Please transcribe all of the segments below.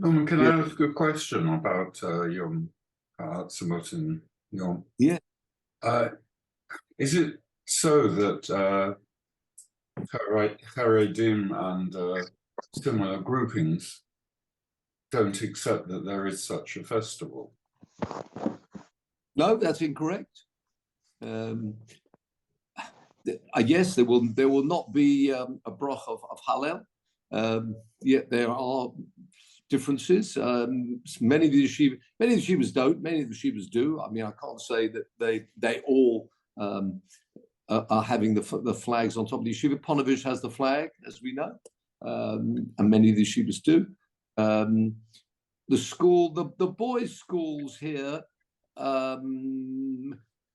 Can Yeah, I ask a question about Yom Ha'atzmaut and Yom? yeah. Uh, is it so that Haredim and similar groupings don't accept that there is such a festival? No, that's incorrect. Yes, there will not be a broch of Hallel. Yet there are differences. Many of the yeshivas don't. Many of the yeshivas do. I mean, I can't say that they all are having the flags on top of the yeshiva. Ponevezh has the flag, as we know, and many of the yeshivas do. The boys' schools here.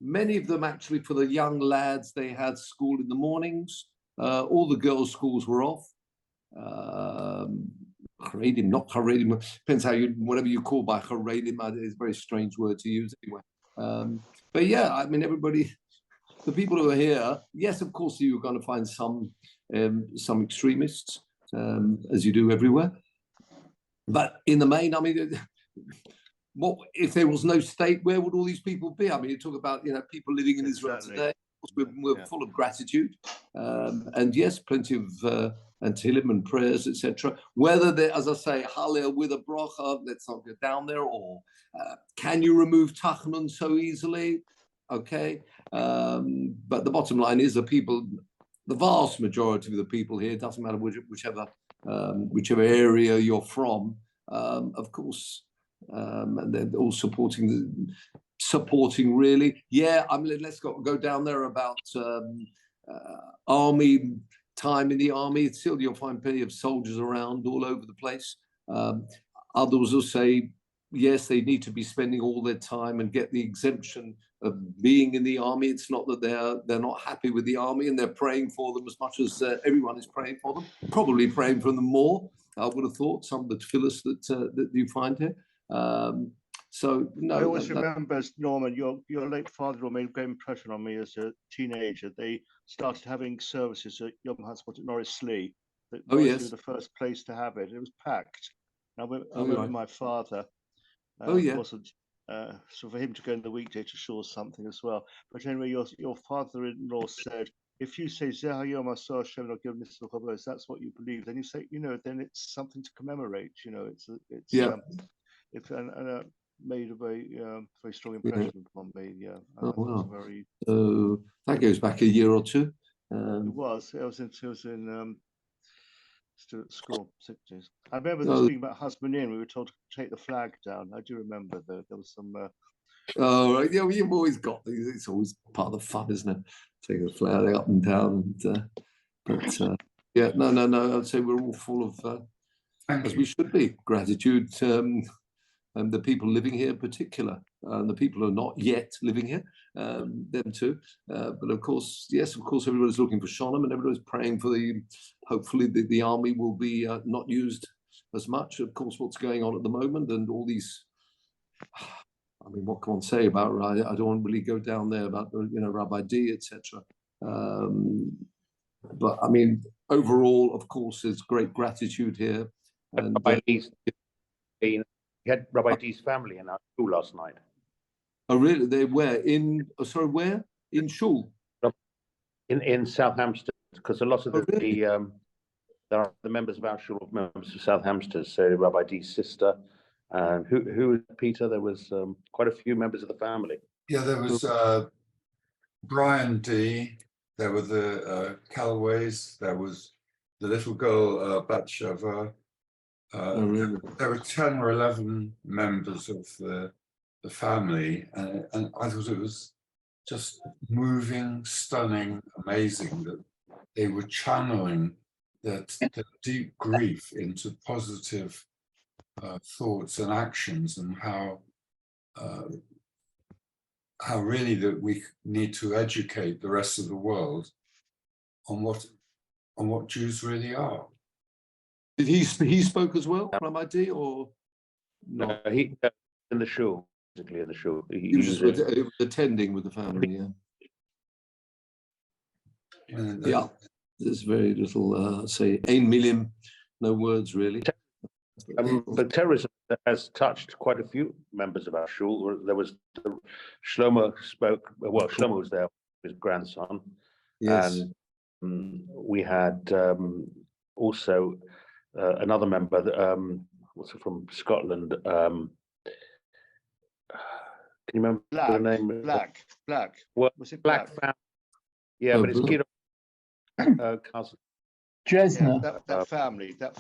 Many of them actually, for the young lads, they had school in the mornings. All the girls' schools were off. Haredim, not Haredim, depends how whatever you call by Haredim, it's a very strange word to use anyway. But yeah, I mean, everybody, the people who are here, yes, of course, you're going to find some extremists, as you do everywhere. But in the main, I mean, what if there was no state? Where would all these people be? I mean, you talk about people living in Israel today. We're full of gratitude, and yes, plenty of Tehillim and prayers, etc. Whether there, as I say, Hallel with a bracha, let's not go down there, or can you remove Tachnun so easily? Okay, but the bottom line is the vast majority of the people here, doesn't matter whichever area you're from, of course. And they're all supporting really. Yeah, I mean, let's go down there about army time in the army. It's still, you'll find plenty of soldiers around all over the place. Others will say, yes, they need to be spending all their time and get the exemption of being in the army. It's not that they're not happy with the army, and they're praying for them as much as everyone is praying for them. Probably praying for them more, I would have thought, some of the tefillahs that you find here. So no, I always remember, Norman, your late father made a great impression on me as a teenager. They started having services at Yom Ha'atzmaut at Norris Lee. Norris Lee was the first place to have it. It was packed. I remember my father. Wasn't so for him to go in the weekday to show something as well. But anyway, your father-in-law said, if you say Zeh Yom Asar Hashem Elokeinu Nitzil Chavos, that's what you believe. Then you say, then it's something to commemorate. It's made a very strong impression upon me. Yeah. Oh wow. So that goes back a year or two. It was in still at school, 60s. I remember speaking about husband-in. We were told to take the flag down. I do remember there was some. Oh right, yeah. Well, you've always got these. It's always part of the fun, isn't it? Taking the flag up and down. Yeah, no. I'd say we're all full of, as we should be, gratitude. And the people living here in particular, and the people who are not yet living here, them too. But of course, everybody's looking for Shalom, and everybody's praying for hopefully the army will be not used as much. Of course, what's going on at the moment, and all these, I mean, what can one say about it? I don't want to really go down there about, Rabbi D, etc. But I mean, overall, of course, there's great gratitude here. And we had Rabbi D's family in our school last night. Oh, really? They were where? In shul? In Southampton, because a lot of there are the members of our shul, members of Southampton. So Rabbi D's sister, and who Peter? There was quite a few members of the family. Yeah, there was Brian D. There were the Calways. There was the little girl Batsheva. Really? There were 10 or 11 members of the family, and I thought it was just moving, stunning, amazing that they were channeling that deep grief into positive thoughts and actions, and how really that we need to educate the rest of the world on what Jews really are. Did he spoke as well, Rabbi D, or not? No, he in the shul, basically in the shul. He was attending with the family. Yeah. There's very little. Say, ein milim, no words really. But terrorism has touched quite a few members of our shul. There was Shlomo spoke. Well, Shlomo was there, his grandson, Yes. and we had also another member, what's it, from Scotland. Can you remember the name? Black. Well, Was it Black family. Yeah, but it's Guido cousin. Jesna. Yeah, that family though.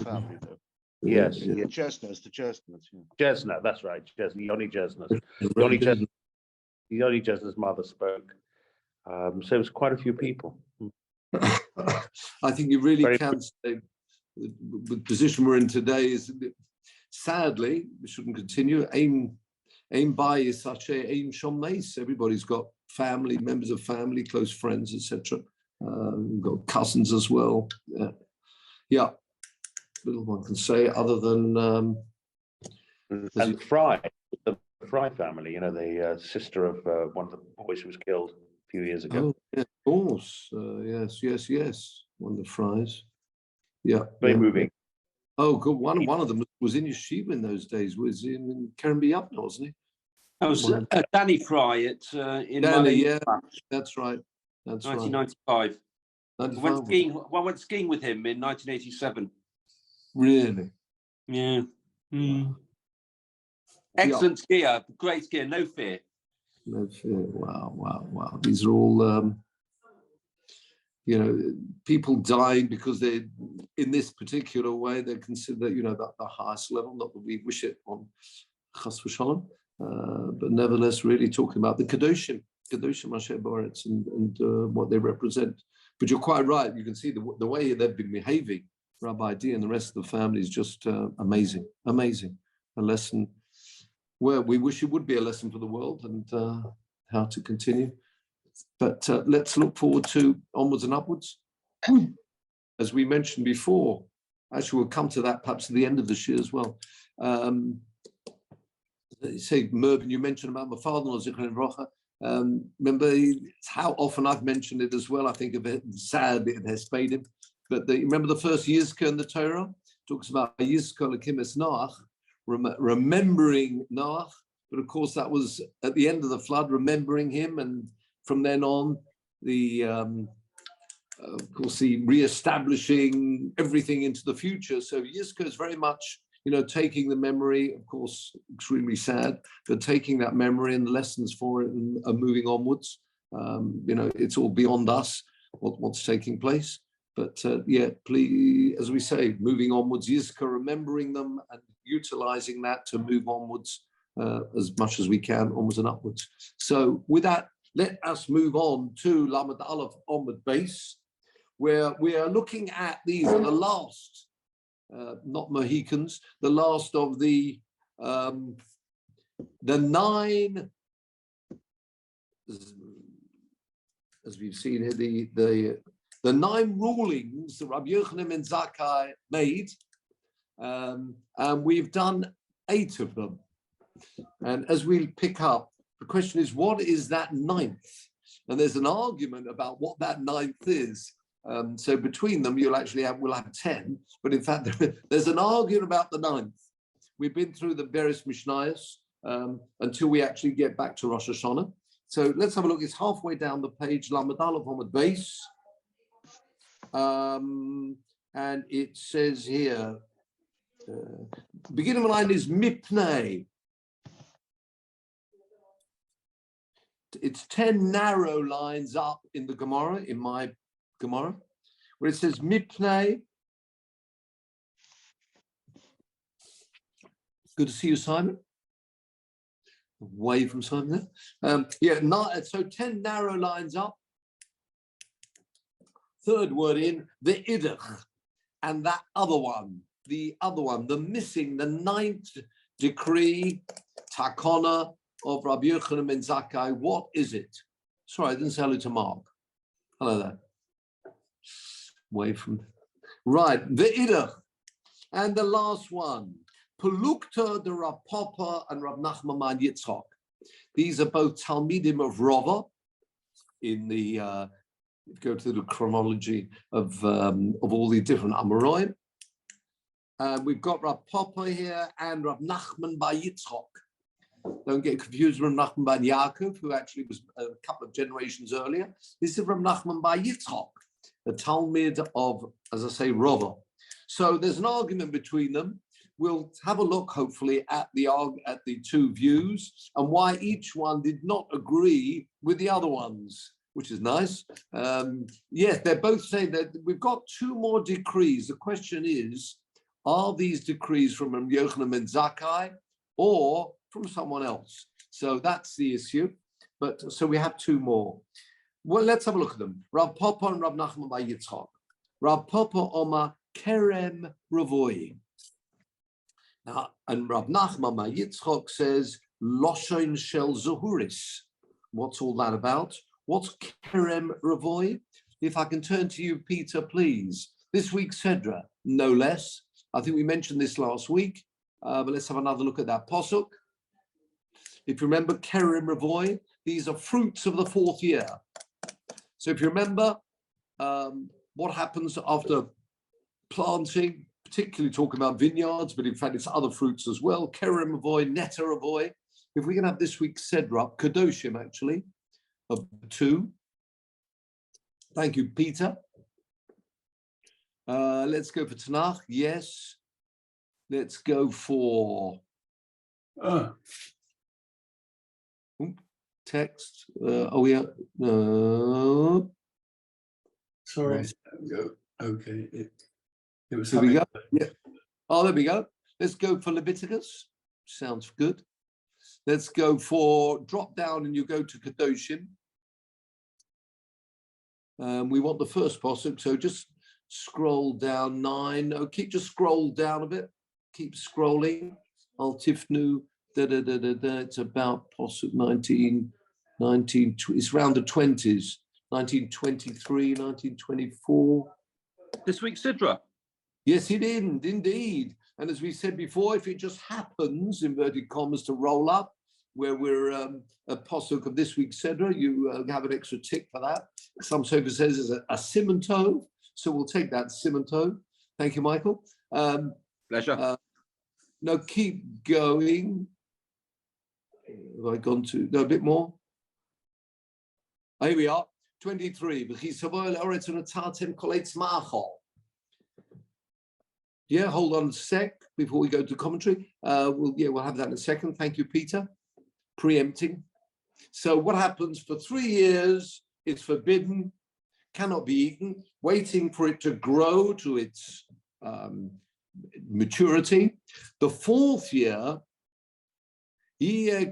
Yes. Yeah, Jesna's the Jesnas. Yeah. Jesna, that's right. Yoni Jesna's. Yoni Jesna's mother spoke. So it was quite a few people. I think you really can say the position we're in today is, sadly, we shouldn't continue. Aim by is such a aim shomnes. Everybody's got family, members of family, close friends, etc. We've got cousins as well. Yeah, little one can say other than and Fry, the Fry family. You know, the sister of one of the boys who was killed a few years ago. Oh, yeah, of course. Yes. One of the Fries. Yeah. Very moving. Oh, good. One of them was in yeshiva in those days. Was in Keren B'Yapna, wasn't he? That was Danny Fry in Danny, yeah, that's right. That's 1995. Right. I went skiing with him in 1987. Really? Yeah. Excellent skier, great skier, no fear. No fear. Wow. These are all, people dying because they're in this particular way. They're considered, the highest level. Not that we wish it on Chas v'Shalom, but nevertheless, really talking about the Kedoshim Asher B'Aretz and what they represent. But you're quite right. You can see the way they've been behaving. Rabbi D and the rest of the family is just amazing. A lesson where we wish it would be a lesson for the world and how to continue. But let's look forward to onwards and upwards. As we mentioned before, actually we'll come to that perhaps at the end of this year as well. Say, Mervyn, you mentioned about my father-in-law, Zichron Livracha. Remember how often I've mentioned it as well. I think of it sad it has paid him. But remember the first Yizkor in the Torah? Talks about Yizkor Lekimis Noach, remembering Noach. But of course, that was at the end of the flood, remembering him. And from then on, of course, the re-establishing everything into the future. So Yizkor is very much, taking the memory, of course, extremely sad, but taking that memory and the lessons for it and moving onwards. It's all beyond us, what's taking place. But please, as we say, moving onwards, Yizkor, remembering them and utilizing that to move onwards as much as we can, onwards and upwards. So with that, let us move on to Lamed Aleph Amud Beis, where we are looking at these are the last, not Mohicans, the last of the 9, as we've seen here, the 9 rulings that Rabbi Yochanan ben Zakkai made, and we've done 8 of them. And as we pick up, the question is, what is that 9th? And there's an argument about what that 9th is. So between them, we'll have 10. But in fact, there's an argument about the 9th. We've been through the various Mishnayos until we actually get back to Rosh Hashanah. So let's have a look. It's halfway down the page, Lamed Aleph Amud Beis. And it says here, beginning of the line is Mipnei. It's 10 narrow lines up in the Gemara, in my Gemara, where it says Mipnei. Good to see you, Simon. Away from Simon there. So 10 narrow lines up. Third word in, the idach, and that other one, the missing, the 9th decree, takona of Rabbi Yochanan ben Zakkai. What is it? Sorry, I didn't say hello to Mark. Hello there. Away from, right, the idach, and the last one, Pelukta de Rav Papa and Rav Nachman ben Yitzchak. These are both Talmidim of Rava in the go to the chronology of all the different Amoraim. We've got Rav Papa here and Rav Nachman Bar Yitzchok. Don't get confused with Rav Nachman Bar Yaakov, who actually was a couple of generations earlier. This is Rav Nachman Bar Yitzchok, the Talmud of, as I say, Rava. So there's an argument between them. We'll have a look, hopefully, at the two views and why each one did not agree with the other ones, which is nice. Yes, they're both saying that we've got two more decrees. The question is, are these decrees from Rabbi Yochanan ben Zakkai or from someone else? So that's the issue. But so we have two more. Well, let's have a look at them. Rav Papa and Rav Nachman Bar Yitzchak. Rav Papa Omar Kerem Ravoi. Now, and Rav Nachman Bar Yitzchak says Loshon Shel Zuhuris. What's all that about? What's Kerem Ravoi? If I can turn to you, Peter, please. This week's Sedra, no less. I think we mentioned this last week, but let's have another look at that posuk. If you remember, Kerem Ravoi, these are fruits of the fourth year. So if you remember, what happens after planting, particularly talking about vineyards, but in fact it's other fruits as well, Kerem Ravoi, Neta Ravoi. If we can have this week's Sedra, Kedoshim actually, of the two. Thank you, Peter. Let's go for Tanakh. Yes. Let's go for text. Yeah. Sorry. Okay. It was. Here we go. Yeah. Oh, there we go. Let's go for Leviticus. Sounds good. Let's go for drop down and you go to Kedoshim. We want the first posuk, so just scroll down 9. No, just scroll down a bit. Keep scrolling. Al Tifnu. It's about posuk 19. It's around the 20s. 1923, 1924. This week's Sidra. Yes, it is, indeed. And as we said before, if it just happens, inverted commas, to roll up, where we're a posuk of this week's Sedra, you have an extra tick for that. Some sofa says it's a simon tov, so we'll take that simon tov. Thank you, Michael. Pleasure. No, keep going. Have I gone to no, a bit more? Here we are, 23. Yeah, hold on a sec before we go to commentary. We'll have that in a second. Thank you, Peter. Preempting. So what happens for 3 years? It's forbidden, cannot be eaten, waiting for it to grow to its maturity. The 4th year,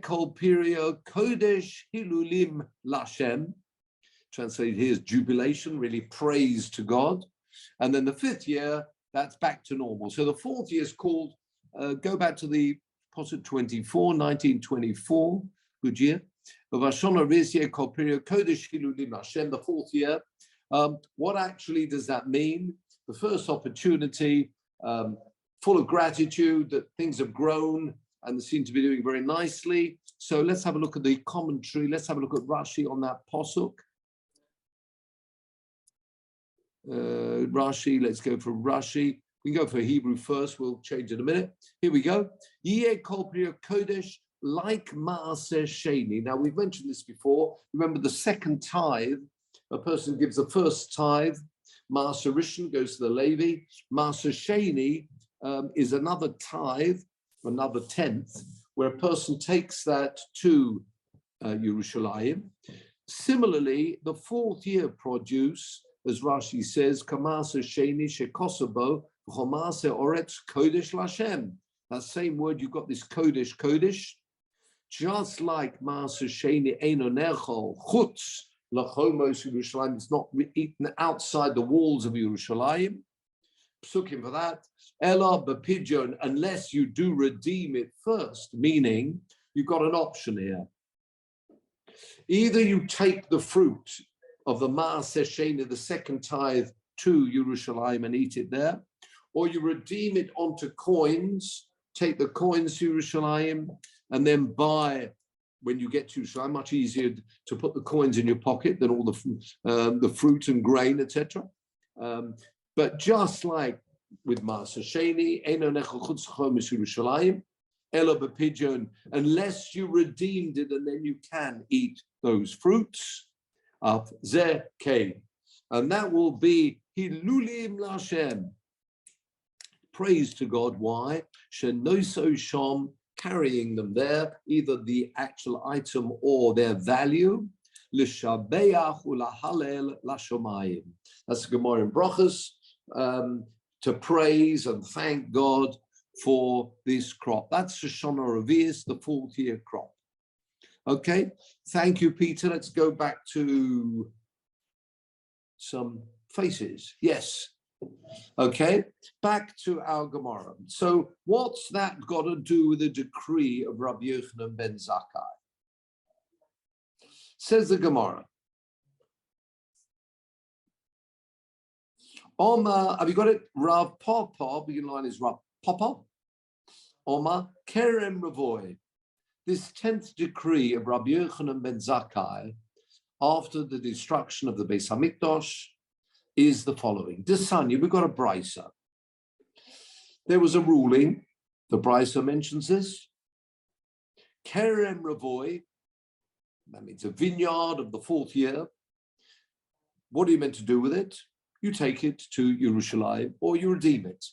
Kol Pirio Kodesh Hilulim Lashem, translated here as jubilation, really praise to God. And then the 5th year, that's back to normal. So the 4th year is called, go back to the posuk 24, 1924, good year. The 4th year. What actually does that mean? The first opportunity, full of gratitude that things have grown and they seem to be doing very nicely. So let's have a look at the commentary. Let's have a look at Rashi on that posuk. Rashi, let's go for Rashi. We can go for Hebrew first. We'll change in a minute. Here we go. Yeh kol priya kodesh like Maaseh Sheni. Now, we've mentioned this before. Remember the second tithe, a person gives the first tithe. Maaseh Rishon goes to the Levi. Maaseh Sheni is another tithe, another tenth, where a person takes that to Yerushalayim. Similarly, the 4th year produce, as Rashi says, Kamasa Sheni Shekosabo, Chomase Oretz Kodesh Lashem. That same word, you've got this Kodesh, just like Masa Sheni Eino Nechol, Chutz, Lachomos Yerushalayim, it's not eaten outside the walls of Yerushalayim. Psukim for that. Ela Bepidyon, unless you do redeem it first, meaning you've got an option here. Either you take the fruit of the Maaseh Sheni, the second tithe, to Yerushalayim and eat it there, or you redeem it onto coins, take the coins to Yerushalayim, and then buy, when you get to Yerushalayim, much easier to put the coins in your pocket than all the fruit and grain, etc. But just like with Maser Sheni, Eino Nechal Chutzcho Mis Yerushalayim, Elo B'Pidyon, unless you redeemed it, and then you can eat those fruits of Zeh Kei. And that will be Hilulim Lashem. Praise to God. Why? Shenoso Shom, carrying them there, either the actual item or their value. L'shabeach u'lahalel lashomayim. That's the Gemara in Brachos, to praise and thank God for this crop. That's Shoshana Revius, the 4th year crop. Okay, thank you, Peter. Let's go back to some faces. Yes. Okay, back to our Gemara. So what's that got to do with the decree of Rabbi Yochanan ben Zakkai? Says the Gemara. Oma, have you got it? Rav Papa, begin line is Rav Papa. Oma Kerem Ravoy. This 10th decree of Rabbi Yochanan ben Zakkai, after the destruction of the Beis Hamikdash, is the following. Desanya, we've got a brisa. There was a ruling, the brisa mentions this. Kerem Ravoy, that means a vineyard of the 4th year. What are you meant to do with it? You take it to Yerushalayim or you redeem it.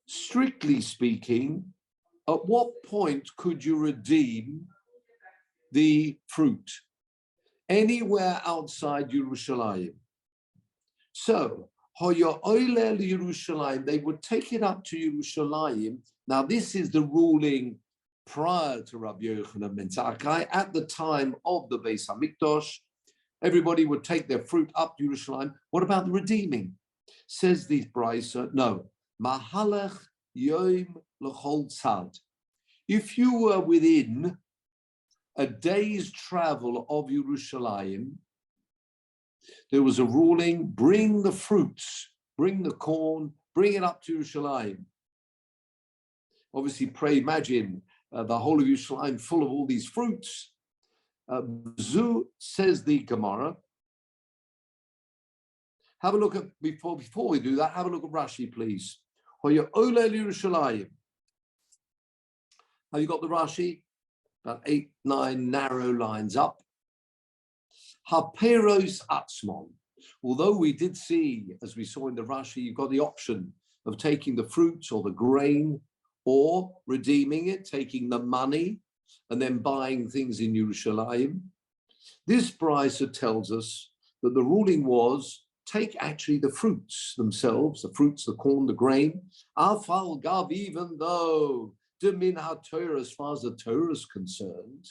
Strictly speaking, at what point could you redeem the fruit? Anywhere outside Yerushalayim. So, Yerushalayim, they would take it up to Yerushalayim. Now, this is the ruling prior to Rabbi Yochanan ben Zakkai. At the time of the Beis Hamikdash, everybody would take their fruit up to Yerushalayim. What about the redeeming? Says the Brisa, no. Mahalach yom l'chol tzad. If you were within a day's travel of Yerushalayim, there was a ruling, bring the fruits, bring the corn, bring it up to Yerushalayim. Obviously, imagine the whole of Yerushalayim full of all these fruits. Zu, says the Gemara. Have a look at, before we do that, have a look at Rashi, please. Have you got the Rashi? About 8, 9 narrow lines up. Haperos atzmon. Although we did see, as we saw in the Rashi, you've got the option of taking the fruits or the grain or redeeming it, taking the money and then buying things in Yerushalayim. This brisa tells us that the ruling was take actually the fruits themselves, the fruits, the corn, the grain. Afal gav, even though Demin HaTorah, as far as the Torah is concerned,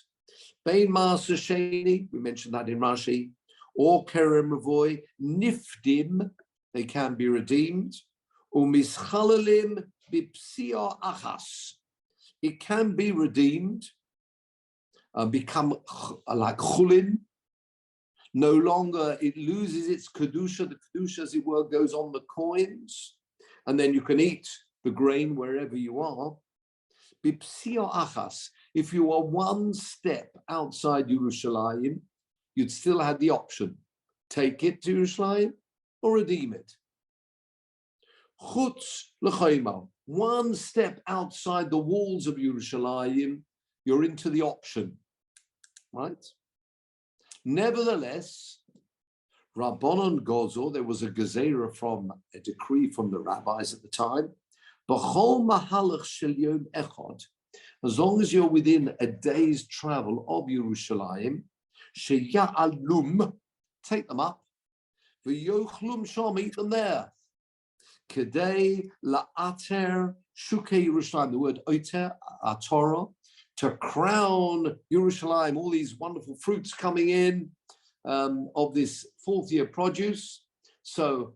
Bein Maser Sheni, we mentioned that in Rashi, or Kerem Ravoy, Nifdim, they can be redeemed, Umischalalim Bipsia Achas, it can be redeemed, become like Chulin, no longer, it loses its Kedusha, the Kedusha, as it were, goes on the coins, and then you can eat the grain wherever you are. Bipsia Achas, if you are one step outside Yerushalayim, you'd still have the option. Take it to Yerushalayim or redeem it. Chutz l'chayma, one step outside the walls of Yerushalayim, you're into the option, right? Nevertheless, Rabbanon Gozel, there was a gezerah from a decree from the rabbis at the time, B'chol mahalach shel yom echad, as long as you're within a day's travel of Yerushalayim, sheya'alum, take them up, v'yochlum sham, eat them there. Kedei la'ater shukei Yerushalayim, the word oter, atorah, to crown Yerushalayim, all these wonderful fruits coming in of this 4th year produce. So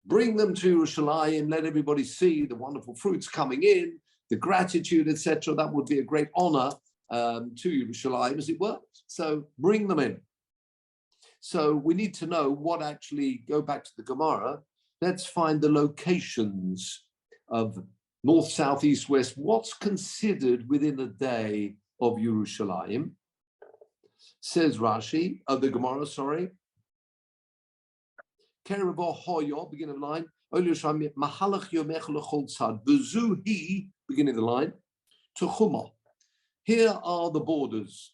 bring them to Yerushalayim, let everybody see the wonderful fruits coming in, the gratitude, etc. That would be a great honor to Yerushalayim, as it were. So bring them in. So we need to know what actually, go back to the Gemara, let's find the locations of north, south, east, west. What's considered within a day of Yerushalayim? Says Rashi, the Gemara, sorry. Kerevo Hoyo, beginning of the line. Mahalach Yomech Lechol Tzad. Bezuhi, beginning of the line. Techuma. Here are the borders.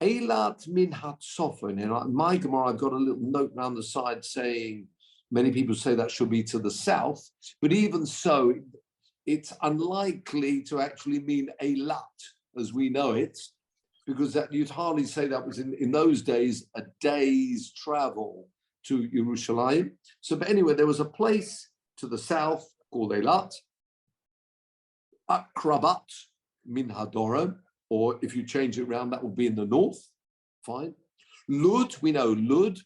Eilat min Hatzofon. In my Gemara, I've got a little note around the side saying, many people say that should be to the south, but even so, it's unlikely to actually mean Eilat as we know it, because that you'd hardly say that was in those days a day's travel to Yerushalayim. So, but anyway, there was a place to the south called Eilat, Akrabat min Hadoram, or if you change it around, that will be in the north. Fine. Lud, we know Lud.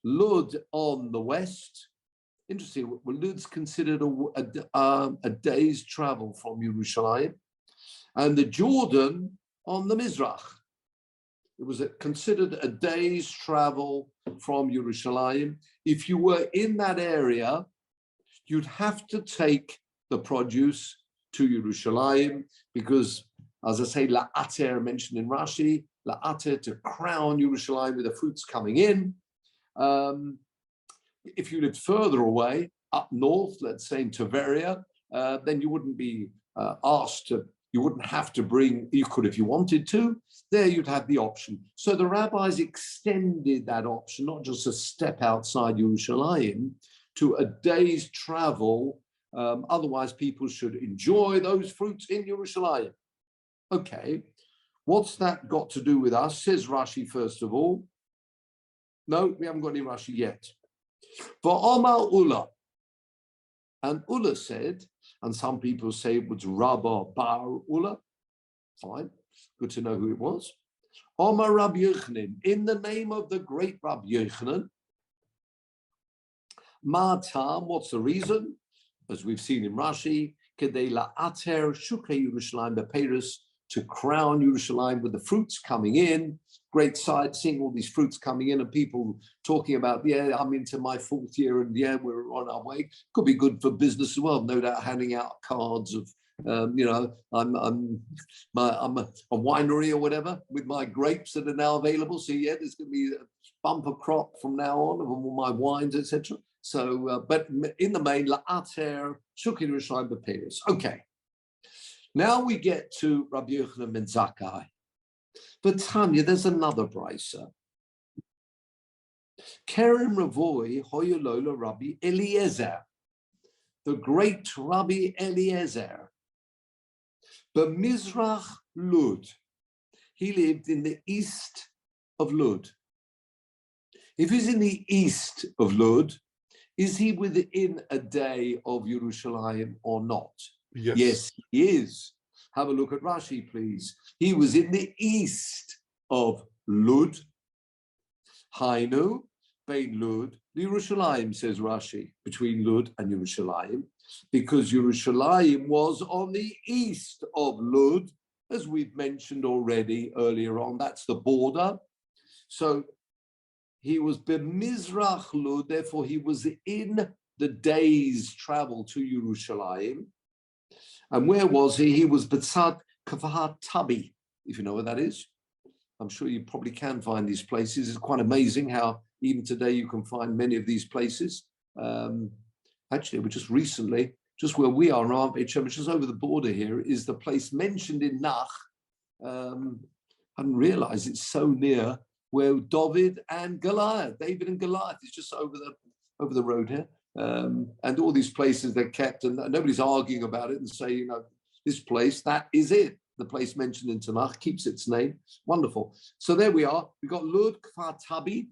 Lud on the west. Interesting. Well, Lud's considered a day's travel from Yerushalayim, and the Jordan on the Mizrach. It was considered a day's travel from Yerushalayim. If you were in that area, you'd have to take the produce to Yerushalayim because, as I say, la'ater mentioned in Rashi, la'ater to crown Yerushalayim with the fruits coming in. If you lived further away, up north, let's say in Tiberia, then you wouldn't be asked to, you wouldn't have to bring, you could if you wanted to, there you'd have the option. So the rabbis extended that option, not just a step outside Yerushalayim, to a day's travel. Otherwise, people should enjoy those fruits in Yerushalayim. Okay, what's that got to do with us? Says Rashi, first of all. No, we haven't got any Rashi yet. For Omar Ula, and Ula said, and some people say it was Rabba Bar Ula. Fine, good to know who it was. Omar Rabbi Yochanan, in the name of the great Rabbi Yochanan. Ma'atam, what's the reason? As we've seen in Rashi, Kedei la'ater shukei Yerushalayim bepeirus, to crown Yerushalayim with the fruits coming in. Great sight, seeing all these fruits coming in and people talking about, yeah, I'm into my 4th year and yeah, we're on our way. Could be good for business as well, no doubt, handing out cards of, you know, I'm a winery or whatever with my grapes that are now available. So yeah, there's going to be a bumper crop from now on of all my wines, etc. So, but in the main, la'ater shukei Yerushalayim bepeirus. Okay. Now we get to Rabbi Yochanan ben Zakkai. But Tanya, there's another brisa. Kerem Ravoi Hoyolola Rabbi Eliezer, the great Rabbi Eliezer. But Mizrach Lud, he lived in the east of Lud. If he's in the east of Lud, is he within a day of Yerushalayim or not? Yes. Yes, he is. Have a look at Rashi, please. He was in the east of Lud. Hainu, Bein Lud, Yerushalayim, says Rashi, between Lud and Yerushalayim, because Yerushalayim was on the east of Lud, as we've mentioned already earlier on. That's the border. So he was b'mizrach Lud, therefore he was in the day's travel to Yerushalayim. And where was he? He was B'tzad Kafar Tabi, if you know where that is. I'm sure you probably can find these places. It's quite amazing how even today you can find many of these places. Actually, we just recently, just where we are in just over the border here, is the place mentioned in Nach. I hadn't realized it's so near where David and Goliath is just over the road here. And all these places they're kept, and nobody's arguing about it and say, you know, this place, that is it. The place mentioned in Tanakh keeps its name. Wonderful. So there we are. We've got Lud Kfar Tabi.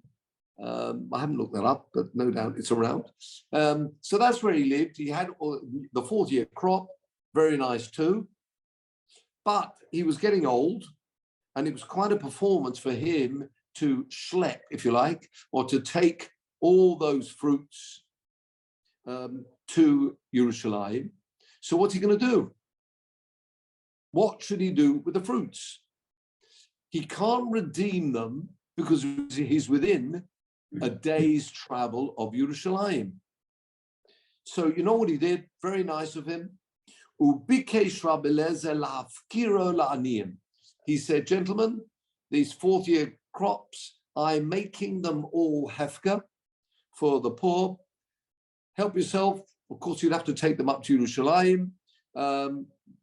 I haven't looked that up, but no doubt it's around. So that's where he lived. He had the 4th year crop, very nice too. But he was getting old, and it was quite a performance for him to schlep, if you like, or to take all those fruits to Yerushalayim. So what's he going to do? What should he do with the fruits? He can't redeem them because he's within a day's travel of Yerushalayim. So you know what he did? Very nice of him. He said, gentlemen, these 4th year crops, I'm making them all hefker. for the poor. Help yourself. Of course, you'd have to take them up to Yerushalayim.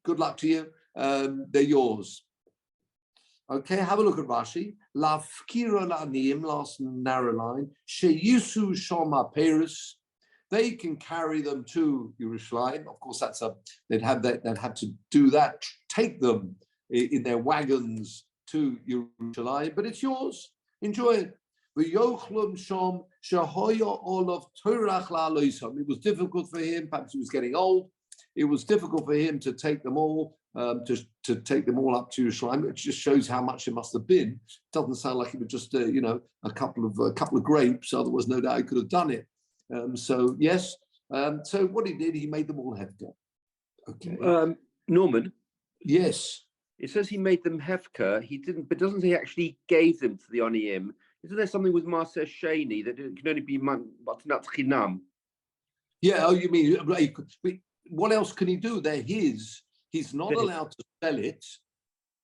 Good luck to you. They're yours. Okay, have a look at Rashi. Lafkira la'aniyim, last narrow line. Sheyisu shoma peris. They can carry them to Yerushalayim. Of course, they'd have to do that. Take them in their wagons to Yerushalayim, but it's yours. Enjoy it. It was difficult for him. Perhaps he was getting old. It was difficult for him to take them all. To take them all up to Yerushalayim. It just shows how much it must have been. It doesn't sound like it was just a couple of grapes. Otherwise, no doubt he could have done it. So yes. So what he did, he made them all hefker. Okay. Norman. Yes. It says he made them hefker. He didn't, but doesn't he actually gave them to the Oniyim? Isn't there something with Maser Sheni that it can only be matnat chinam? Yeah. Oh, you mean what else can he do? They're his. He's not allowed to sell it.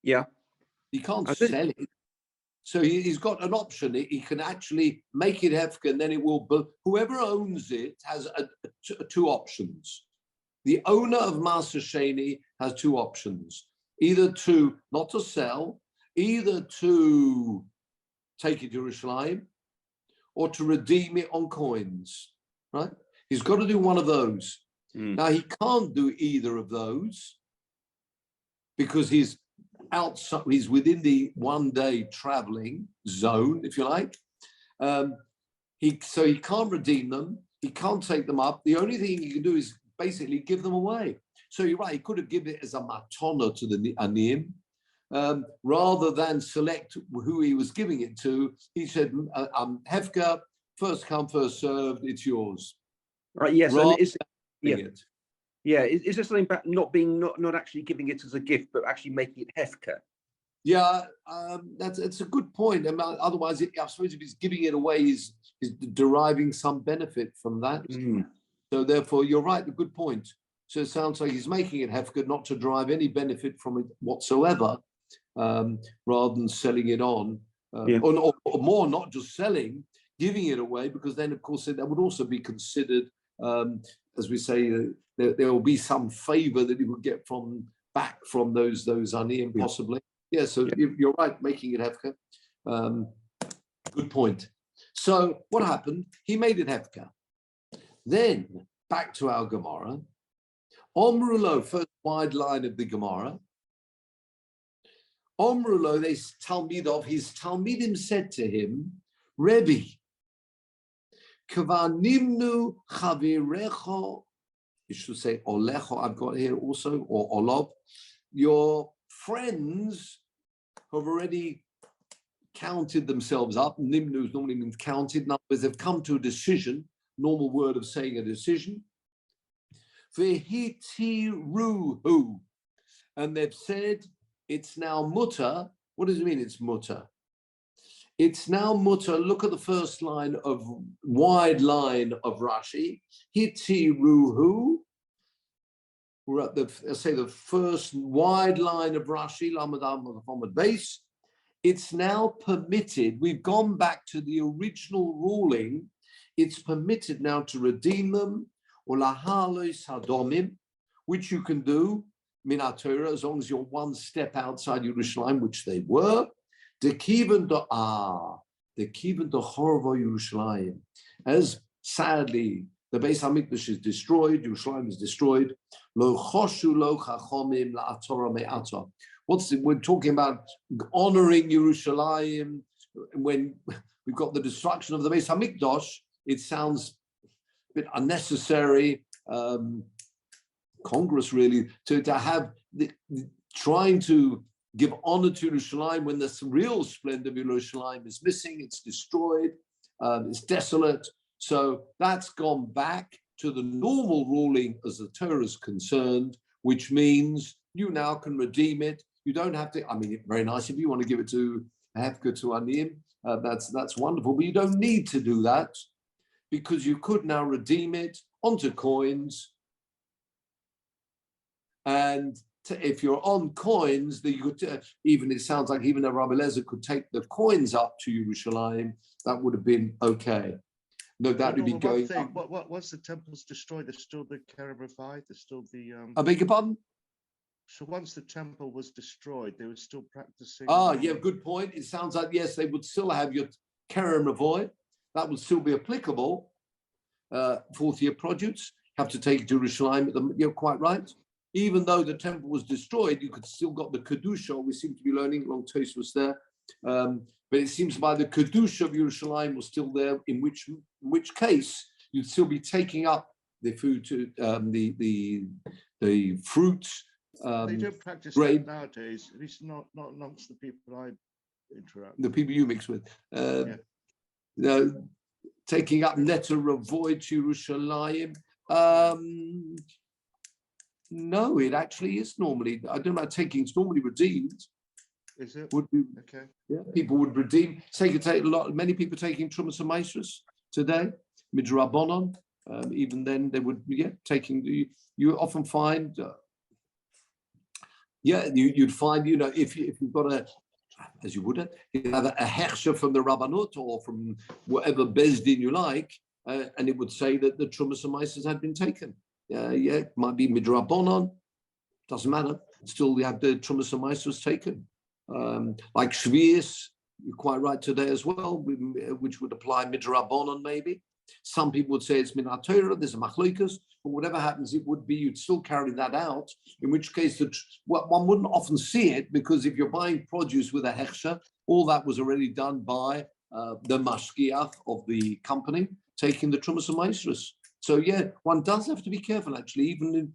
Yeah. He can't sell it. So he's got an option. He can actually make it hefker, and then it will. But whoever owns it has two options. The owner of Maser Sheni has two options: either to not to sell, either to take it to Yerushalayim, or to redeem it on coins. Right? He's got to do one of those. Now he can't do either of those because he's outside. He's within the one-day traveling zone, if you like. So he can't redeem them. He can't take them up. The only thing he can do is basically give them away. So you're right. He could have given it as a matana to the aniyim, rather than select who he was giving it to. He said, "Hefka, first come, first served. It's yours." Right. Yes. Yeah. Yeah. Is there something about not actually giving it as a gift, but actually making it hefker? Yeah, it's a good point. Otherwise, I suppose if he's giving it away, he's deriving some benefit from that. So therefore, you're right. A good point. So it sounds like he's making it hefker, not to derive any benefit from it whatsoever, rather than selling it on, or more, not just selling, giving it away, because then, of course, that would also be considered, as we say, there will be some favor that he would get back from those aniyim, possibly. Yeah, so you're right, making it hefker. Good point. So what happened? He made it hefker. Then back to our Gemara. Omrulo, first wide line of the Gemara. Omrulo, his Talmidim said to him, Rebbe, Kavanimnu chavirecho, you should say olecho, I've got here also, or olov. Your friends have already counted themselves up. Nimnu normally means counted. In other words, they've come to a decision, normal word of saying a decision. Vehitiruhu, and they've said it's now mutter. What does it mean it's mutter? It's now mutter. Look at the first line of wide line of Rashi. Hitiruhu. We're at the first wide line of Rashi, Lamed base. It's now permitted. We've gone back to the original ruling. It's permitted now to redeem them, or lahalos hadomim, which you can do minat Torah as long as you're one step outside Yerushalayim, which they were. The kiven to Chorvo Yerushalayim. As sadly the Beis Hamikdash is destroyed, Yerushalayim is destroyed. Lo choshu lo chachomim la'atora me'ata. We're talking about honoring Yerushalayim when we've got the destruction of the Beis Hamikdash. It sounds a bit unnecessary. Congress really to have trying to give honor to Yerushalayim when the real splendor of Yerushalayim is missing. It's destroyed. It's desolate. So that's gone back to the normal ruling as the Torah is concerned, which means you now can redeem it. You don't have to. I mean, very nice if you want to give it to Hefka to Aniyim. That's wonderful, but you don't need to do that because you could now redeem it onto coins. And if you're on coins, that you could it sounds like even a Rabbi Lezer could take the coins up to Yerushalayim. That would have been okay. no doubt it'll be going up. Once the temple's destroyed, there's still the Kerem Ravai, there's still the I beg your pardon? So once the temple was destroyed, they were still practicing. Yeah, good point. It sounds like, yes, they would still have your Kerem Ravai. That would still be applicable. Fourth year produce, have to take it to Jerusalem. You're quite right. Even though the temple was destroyed, you could still got the Kedusha. We seem to be learning, long Toast was there. But it seems by the Kedusha of Jerusalem was still there, in which case you'd still be taking up the food to the fruits. They don't practice that nowadays, at least not amongst the people I interact with. The people you mix with. Taking up netter avoid Jerusalem. No, it actually is normally, I don't know about taking, it's normally redeemed. Is it? Would be, okay. Yeah, people would redeem. Many people taking Trumas and Maestros today, Midrabanon. Even then, they would, taking, you often find, you'd find, if you've got as you would, you have a hechsher from the Rabbanut or from whatever Bezdin you like, and it would say that the Trumas and Maestros had been taken. It might be Midrabanon, doesn't matter. Still, you have the Trumas and Maestros taken. Like Shvius, you're quite right today as well, which would apply Midrabanon maybe. Some people would say it's Minat Torah, there's a machlokas, but whatever happens, it would be, you'd still carry that out, in which case one wouldn't often see it, because if you're buying produce with a hechsher, all that was already done by the mashgiach of the company, taking the Trumas and Maestros. So one does have to be careful actually, even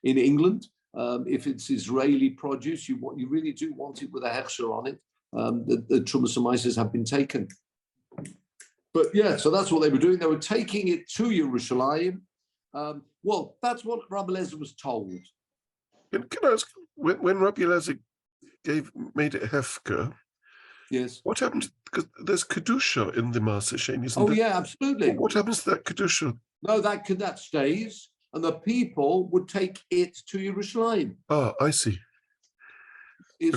in England. If it's Israeli produce, you really do want it with a hechsher on it. The Trumas and Maestros have been taken. But so that's what they were doing. They were taking it to Jerusalem. Well, that's what Rabbi Eliezer was told. Can I ask, when Rabbi Eliezer made it hefker, yes, what happened? Because there's kedusha in the Maaseh Sheni, isn't there? Yeah, absolutely. What happens to that kedusha? No, that stays, and the people would take it to Jerusalem. Ah, I see.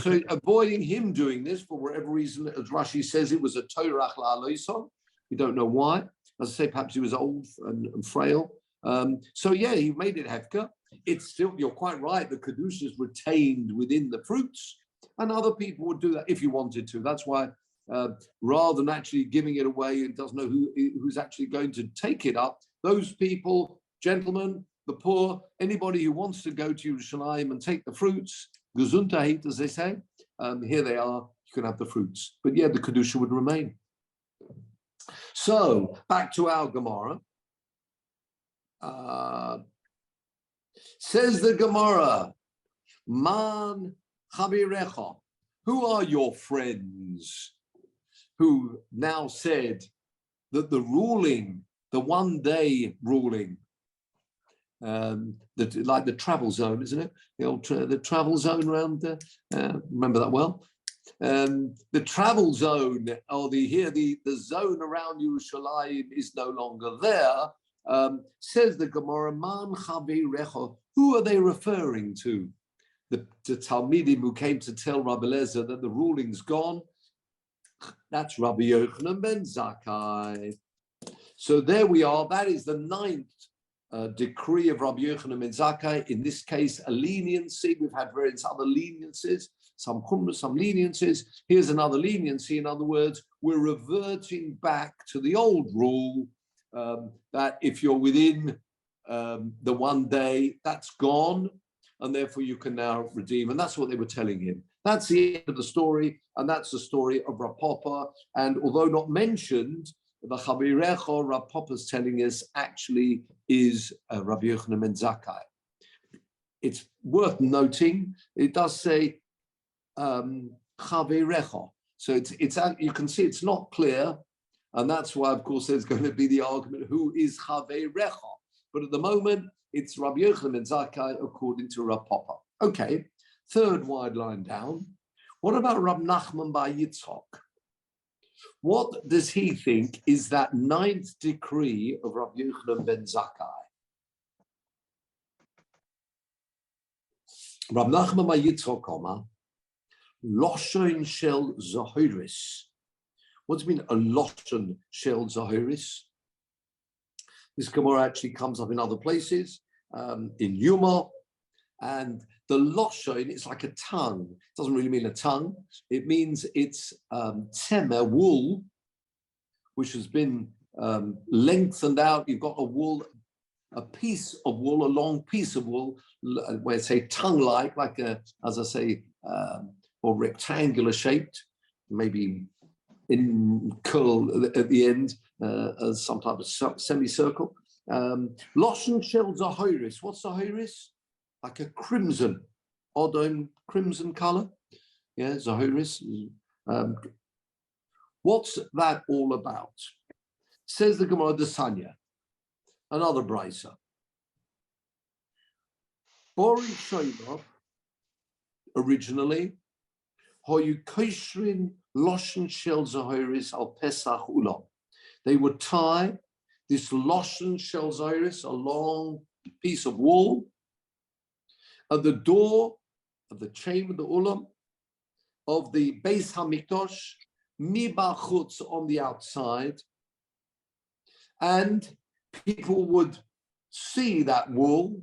So avoiding him doing this for whatever reason, as Rashi says, it was a Torah la'aloison. We don't know why. As I say, perhaps he was old and frail. He made it hefker. It's still, you're quite right, the kedusha is retained within the fruits, and other people would do that if you wanted to. That's why, rather than actually giving it away and doesn't know who's actually going to take it up, those people, gentlemen, the poor, anybody who wants to go to Jerusalem and take the fruits, gesundheit, as they say, here they are, you can have the fruits. But the kedusha would remain. So, back to our Gemara. Says the Gemara, Man Chavirecha, who are your friends? Who now said that the ruling, the one-day ruling, like the travel zone, isn't it? The travel zone around there. Remember that well. The travel zone, or the zone around Yerushalayim is no longer there. Says the Gemara, Man Chavirecha. Who are they referring to? The Talmidim who came to tell Rabbi Eliezer that the ruling's gone. That's Rabbi Yochanan ben Zakkai. So there we are. That is the 9th decree of Rabbi Yochanan ben Zakkai. In this case, a leniency. We've had various other leniencies, some chumras, some leniencies. Here's another leniency. In other words, we're reverting back to the old rule that if you're within the one day, that's gone, and therefore you can now redeem. And that's what they were telling him. That's the end of the story, and that's the story of Rav Papa. And although not mentioned, the Chavirecha Rav Papa's telling us actually is Rabbi Yochanan ben Zakkai. It's worth noting, it does say Chavirecha. So it's you can see it's not clear, and that's why, of course, there's going to be the argument, who is Chavirecha? But at the moment, it's Rabbi Yochanan ben Zakkai according to Rav Papa. Okay, third wide line down. What about Rab Nachman bar Yitzchok? What does he think is that 9th decree of Rabbi Yochanan ben Zakkai? Rab Nachman bar Yitzchok, Loshon shel Zahiris. What does it mean, a Loshon shel Zahiris? This Gemara actually comes up in other places, in Yuma, and the loshon, it's like a tongue. It doesn't really mean a tongue. It means it's temer, wool, which has been lengthened out. You've got a wool, a piece of wool, a long piece of wool, where it's a tongue-like, like a, as I say, or rectangular shaped, maybe in curl at the end, as some type of semicircle. Loshen shel zahiris. What's zahiris? Like a crimson, odom crimson color. Yeah, zahiris. What's that all about? Says the Gemara de Sanya, another brisa. Bori Shoynov, originally, hoyu koshrin loshen shel zahiris al pesach ulam. They would tie this loshen shel zahiris, a long piece of wool, at the door of the chamber, the ulam, of the Beis Hamikdash, mibachutz, on the outside, and people would see that wool.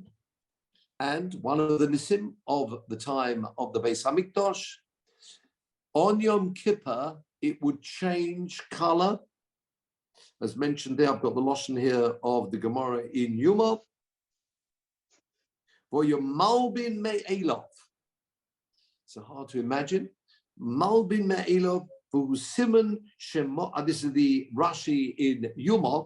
And one of the nisim of the time of the Beis Hamikdash, on Yom Kippur, it would change color. As mentioned there, I've got the lashon here of the Gemara in Yuma. For your malbin me'elov. So hard to imagine. Malbin me'elov, for Simon Shema. This is the Rashi in Yuma.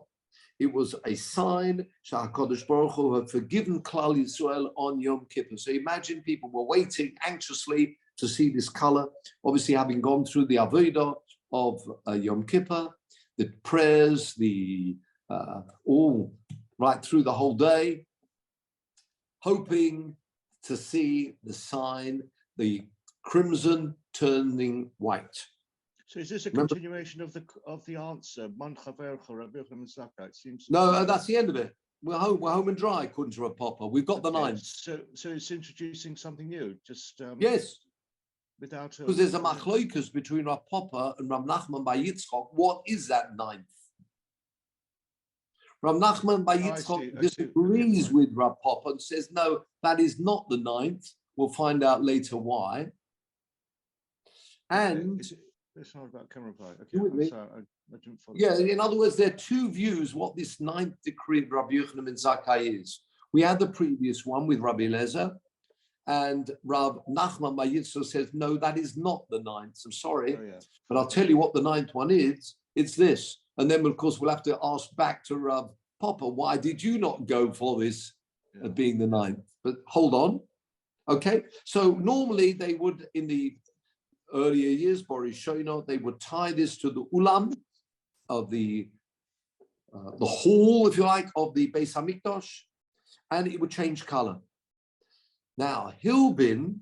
It was a sign HaKadosh Baruch Hu had forgiven Klal Yisrael on Yom Kippur. So imagine people were waiting anxiously to see this color. Obviously, having gone through the Avodah of Yom Kippur, the prayers, the all right through the whole day, hoping to see the sign, the crimson turning white. So is this a continuation of the answer? It seems. No, that's the end of it. We're home and dry, according to Rav Papa. We've got the ninth. So it's introducing something new. Just yes. Without because there's a machloikus between Rav Papa and Rav Nachman by Yitzchok. What is that ninth? Rav Nachman by Yitzchok disagrees with Rav Papa and says, no, that is not the ninth. We'll find out later why. And it's not about camera play. Okay, I didn't follow. Yeah, in other words, there are two views what this ninth decree of Rabbi Yochanan ben Zakkai is. We had the previous one with Rabbi Eliezer, and Rav Nachman by Yitzchok says, no, that is not the ninth. I'm sorry, but I'll tell you what the ninth one is. It's this. And then, of course, we'll have to ask back to Rav Papa, why did you not go for this being the ninth? But hold on. Okay, so normally they would, in the earlier years, Boris Shoino, they would tie this to the ulam of the hall, if you like, of the Beis Hamikdash, and it would change color. Now, Hilbin,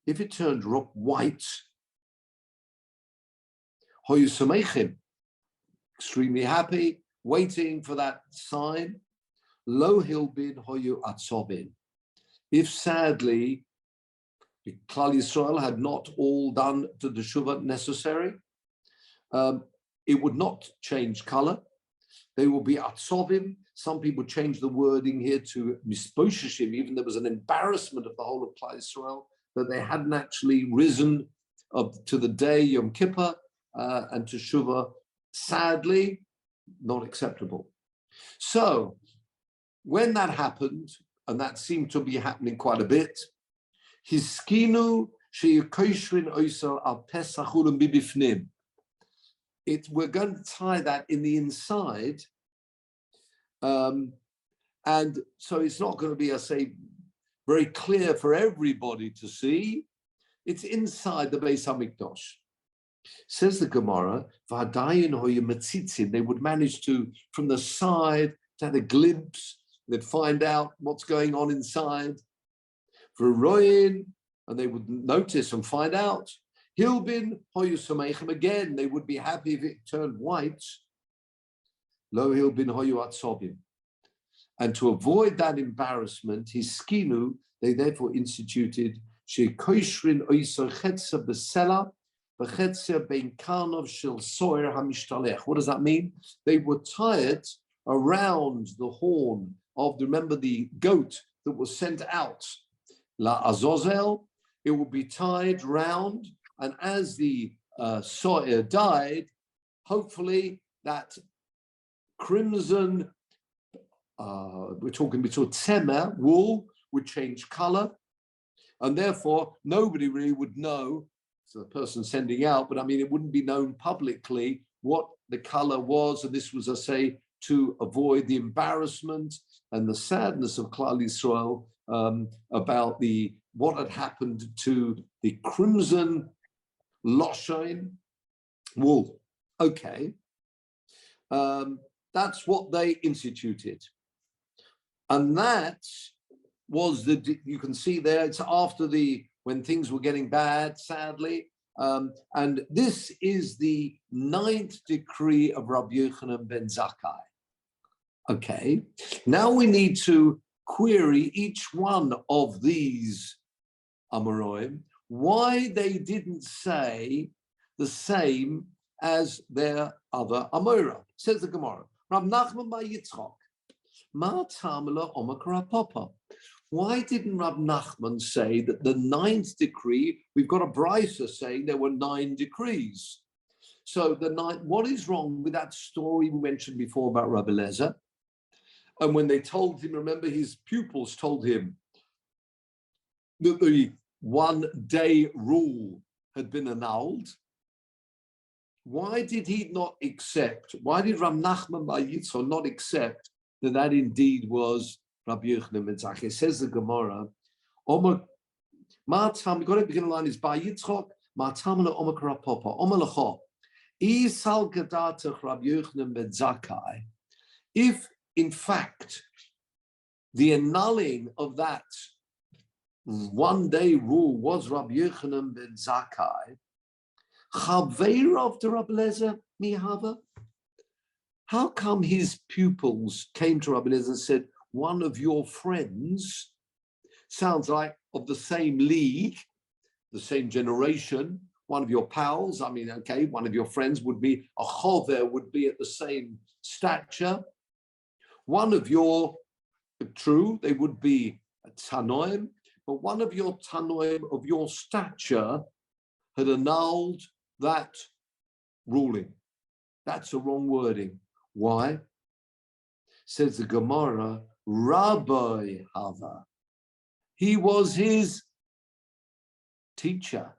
if it turned white, hoyu sameichim, extremely happy, waiting for that sign. Lo Hilbin hoyu atzobin. If sadly, Klal Yisrael had not all done to the Shuvah necessary, it would not change color. They will be atzovim. Some people change the wording here to misbosheshim. Even there was an embarrassment of the whole of Klal Yisrael that they hadn't actually risen up to the day Yom Kippur and to Shuvah. Sadly, not acceptable. So when that happened, and that seemed to be happening quite a bit, Hiskinu she'yikoshrin oisel al pesachulim bibifnim. We're going to tie that in the inside, and so it's not going to be, I say, very clear for everybody to see. It's inside the Beis Hamikdash. Says the Gemara, V'hadayin hoyu metzitzin. They would manage to, from the side, to have a glimpse. They'd find out what's going on inside. For Royin, and they would notice and find out. Hilbin hoyu sameichem, again, they would be happy if it turned white. Lo hilbin hoyu atzobim. And to avoid that embarrassment, his skinu, they therefore instituted she'koishrin oiser chetza b'sela v'chetza bein karnov shel soer hamishtalech. What does that mean? They would tie it around the horn of, remember the goat that was sent out, La Azazel, it will be tied round, and as the So'er died, hopefully that crimson, we're talking between temer, wool, would change color, and therefore nobody really would know, so the person sending out, but I mean, it wouldn't be known publicly what the color was, and this was, I say, to avoid the embarrassment and the sadness of Klal Yisrael about what had happened to the crimson Loshain wool. Okay, that's what they instituted, and that was you can see there, it's after when things were getting bad, sadly, and this is the 9th decree of Rabbi Yochanan ben Zakkai. Okay, now we need to query each one of these Amoraim, why they didn't say the same as their other Amora. Says the Gemara, Rab Nachman bar Yitzchak, Ma Tamala Omakra Papa. Why didn't Rab Nachman say that the 9th decree, we've got a brisa saying there were 9 decrees. So what is wrong with that story we mentioned before about Rabbi Eliezer? And when they told him, remember his pupils told him that the 1-day rule had been annulled. Why did he not accept? Why did Rab Nachman bar Yitzchak not accept that indeed was Rabbi Yochanan ben Zakkai? Says the Gemara, we've got to begin the line is bar Yitzchak, Ma'tamala Omer Karapapa, Omer Lecha, Isal Gadatach Rabbi Yochanan ben Zakkai. If in fact the annulling of that 1-day rule was Rabbi Yochanan ben Zakkai, Chaveirav to Rabbi Eliezer mihava. How come his pupils came to Rabbi Eliezer and said, one of your friends, sounds like of the same league, the same generation, one of your pals, I mean, okay, one of your friends would be, a chover would be at the same stature. One of your, true, they would be a tanoim, but one of your tanoim of your stature had annulled that ruling. That's the wrong wording. Why? Says the Gemara, Rabbi Hava. He was his teacher.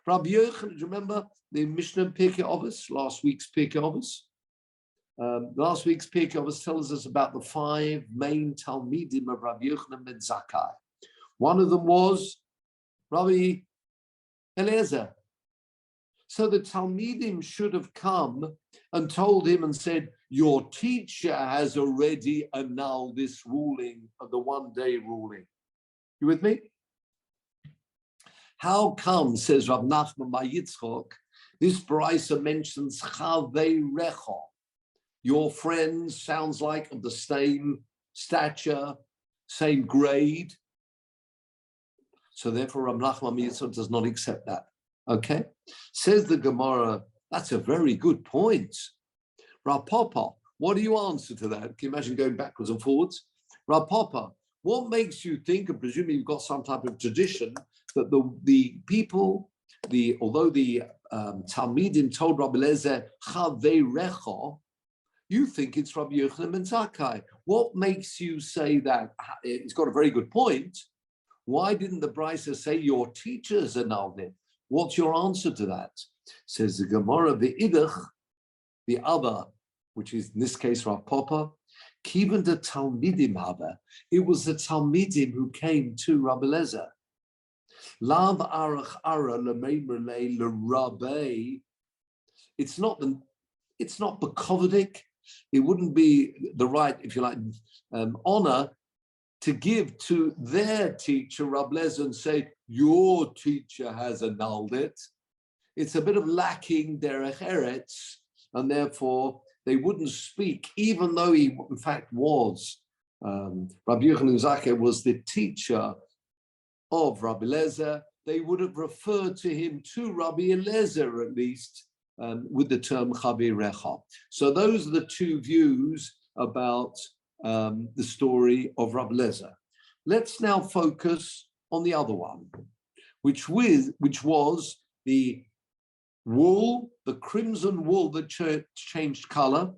Rabbi Yochanan, remember the Mishnah Pirkei Avos, last week's Pirkei Avos? Last week's Pirkei Avos tells us about the 5 main Talmidim of Rabbi Yochanan ben Zakkai. One of them was Rabbi Eliezer. So the Talmidim should have come and told him and said, your teacher has already annulled this ruling of the 1-day ruling. You with me? How come, says Rab Nachman bar Yitzchak, this brisa mentions Chaveirecha. Your friends sounds like of the same stature, same grade. So therefore, Rab Nachman bar Yitzchak does not accept that. Okay? Says the Gemara, that's a very good point. Rav Papa, what do you answer to that? Can you imagine going backwards and forwards? Rav Papa, what makes you think, and presumably you've got some type of tradition, that the people, although the Talmidim told Rabbi Eliezer, Chaveirecha, you think it's Rabbi Yochanan ben Zakkai. What makes you say that? It's got a very good point. Why didn't the brisa say your teachers annulled it? What's your answer to that? Says the Gemara, the Idach, the other, which is in this case Rav Papa, Kivan the Talmidim Haba. It was the Talmidim who came to Rabbi Eliezer. Lav arach ara lemeimrele lerabe. It's not Bakovidic. It wouldn't be the right, if you like, honor to give to their teacher, Rabbi Eliezer, and say, your teacher has annulled it. It's a bit of lacking derech eretz, and therefore they wouldn't speak, even though he, in fact, was. Rabbi Yochanan Zakkai was the teacher of Rabbi Eliezer. They would have referred to him to Rabbi Eliezer, at least, with the term Chaveirecha. So those are the two views about the story of Rav Lezer. Let's now focus on the other one, which was the wool, the crimson wool that changed color.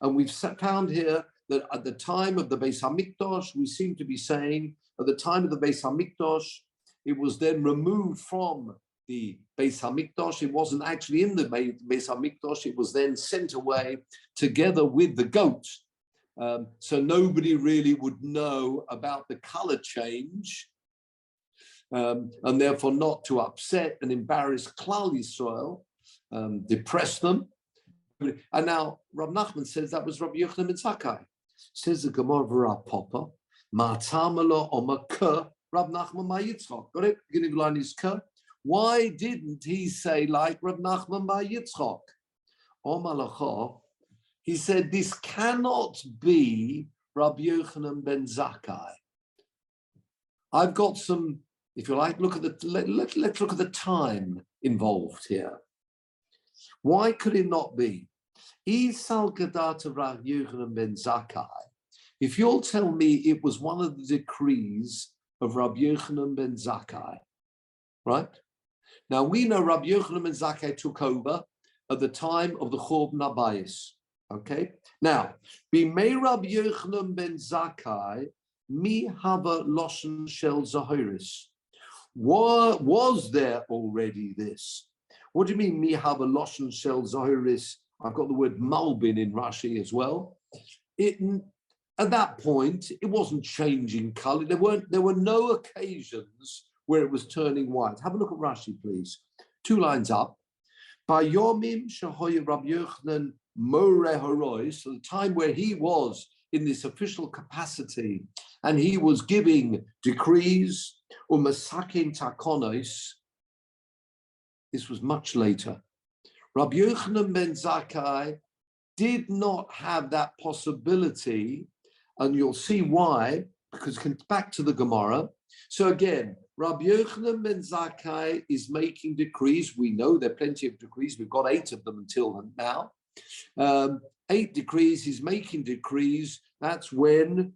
And we've found here that at the time of the Beis Hamikdash, we seem to be saying at the time of the Beis Hamikdash, it was then removed from the Beis Hamikdash. It wasn't actually in the Beis Hamikdash. It was then sent away together with the goat. So nobody really would know about the color change, and therefore not to upset and embarrass Klal Yisrael, depress them. And now Rav Nachman says that was Rabbi Yochanan ben Zakkai. Says the Gemara V'Rav Papa, Ma'atamalo Omakah Rav Nachman Bar Yitzchak. Got it? Beginning of line is Ka. Why didn't he say like Rav Nachman Bar Yitzchak? Omalacha. He said this cannot be Rabbi Yochanan ben Zakkai. I've got some, if you like, let's look at the time involved here. Why could it not be? Isal Gadata Rav Yochanan ben Zakkai. If you'll tell me it was one of the decrees of Rabbi Yochanan ben Zakkai, right? Now we know Rabbi Yochanan ben Zakkai took over at the time of the Churban Habayis. Okay. Now, Bimei Rabbi Yochanan ben Zakkai, mi hava loshen shel zahiris. Was there already this? What do you mean, mi hava loshen shel zahiris? I've got the word malbin in Rashi as well. At that point, it wasn't changing color. There were no occasions where it was turning white. Have a look at Rashi, please. 2 lines up. By Yomim Shahoy Rabbi Yochanan More Horoi, so the time where he was in this official capacity and he was giving decrees, Umasakin Takonos, this was much later. Rabbi Yochanan ben Zakkai did not have that possibility, and you'll see why, because back to the Gemara. So again, Rabbi Yochanan ben Zakkai is making decrees. We know there are plenty of decrees. We've got 8 of them until now. 8 decrees. He's making decrees. That's when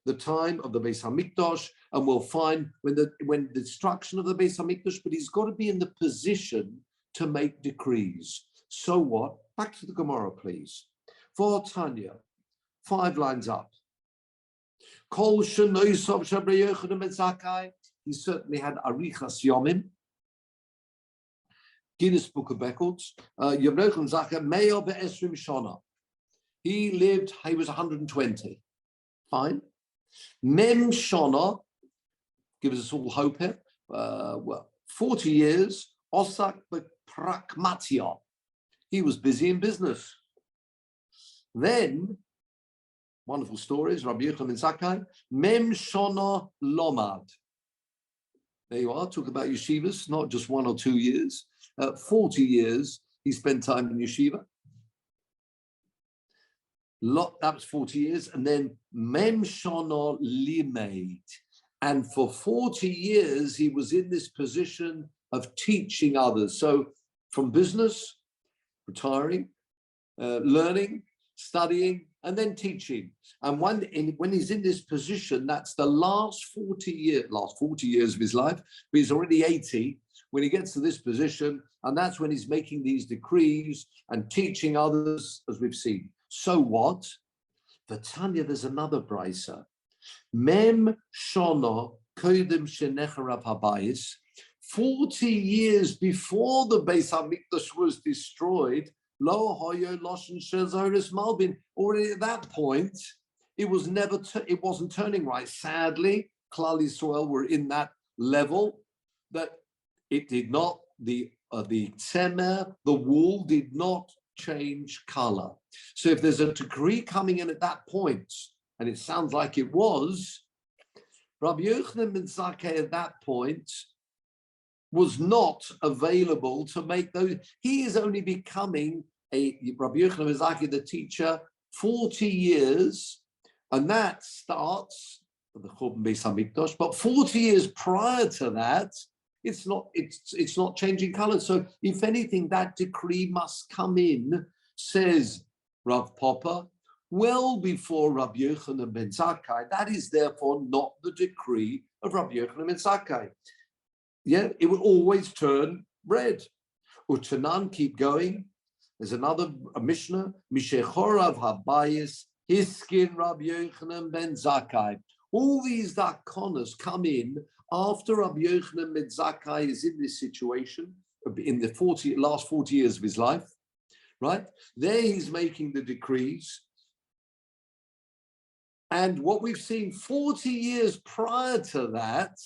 the time of the Beis Hamikdash, and we'll find when the destruction of the Beis Hamikdash. But he's got to be in the position to make decrees. So what? Back to the Gemara, please. For Tanya, 5 lines up. Kol shenoisov Rabbi Yochanan ben Zakkai. He certainly had arichas yomim. Guinness Book of Records. Rabbi Yochanan Zakkai me'or be'esrim shana. He was 120. Fine. Mem shana gives us all hope here. 40 years. Osak b'prakmatia. He was busy in business. Then, wonderful stories, Rabbi Yochanan ben Zakkai, Mem Shona Lomad. There you are, talk about yeshivas, not just 1 or 2 years. 40 years he spent time in yeshiva. That was 40 years. And then Mem Shona Limeid. And for 40 years, he was in this position of teaching others. So from business, retiring, learning, studying, and then teaching. And when he's in this position, that's the last 40 years of his life, but he's already 80 when he gets to this position, and that's when he's making these decrees and teaching others, as we've seen. So what? For Tanya, there's another brisa. Mem shona kodim shenecharav habayis. 40 years before the Beis Hamikdash was destroyed, Lo hoyo loshen shezaris malbin. Already at that point, it wasn't turning right. Sadly, Klal Yisrael were in that level that it did not. The tzemer, the wool, did not change color. So if there's a decree coming in at that point, and it sounds like it was, Rabbi Yochanan ben Zakkai at that point was not available to make those. He is only becoming Rabbi Yochanan ben Zakkai, the teacher, 40 years, and that starts at the Churban Beis Hamikdash. But 40 years prior to that, it's not changing color. So if anything, that decree must come in, says Rav Papa, well before Rabbi Yochanan ben Zakkai. That is therefore not the decree of Rabbi Yochanan ben Zakkai. Yeah, it would always turn red. Utanan, keep going. There's another Mishnah, Mishechorav Habayis, Hiskin Rabbi Yochanan ben Zakkai. All these dakonas come in after Rabbi Yochanan ben Zakkai is in this situation, in the last 40 years of his life, right? There he's making the decrees. And what we've seen 40 years prior to that,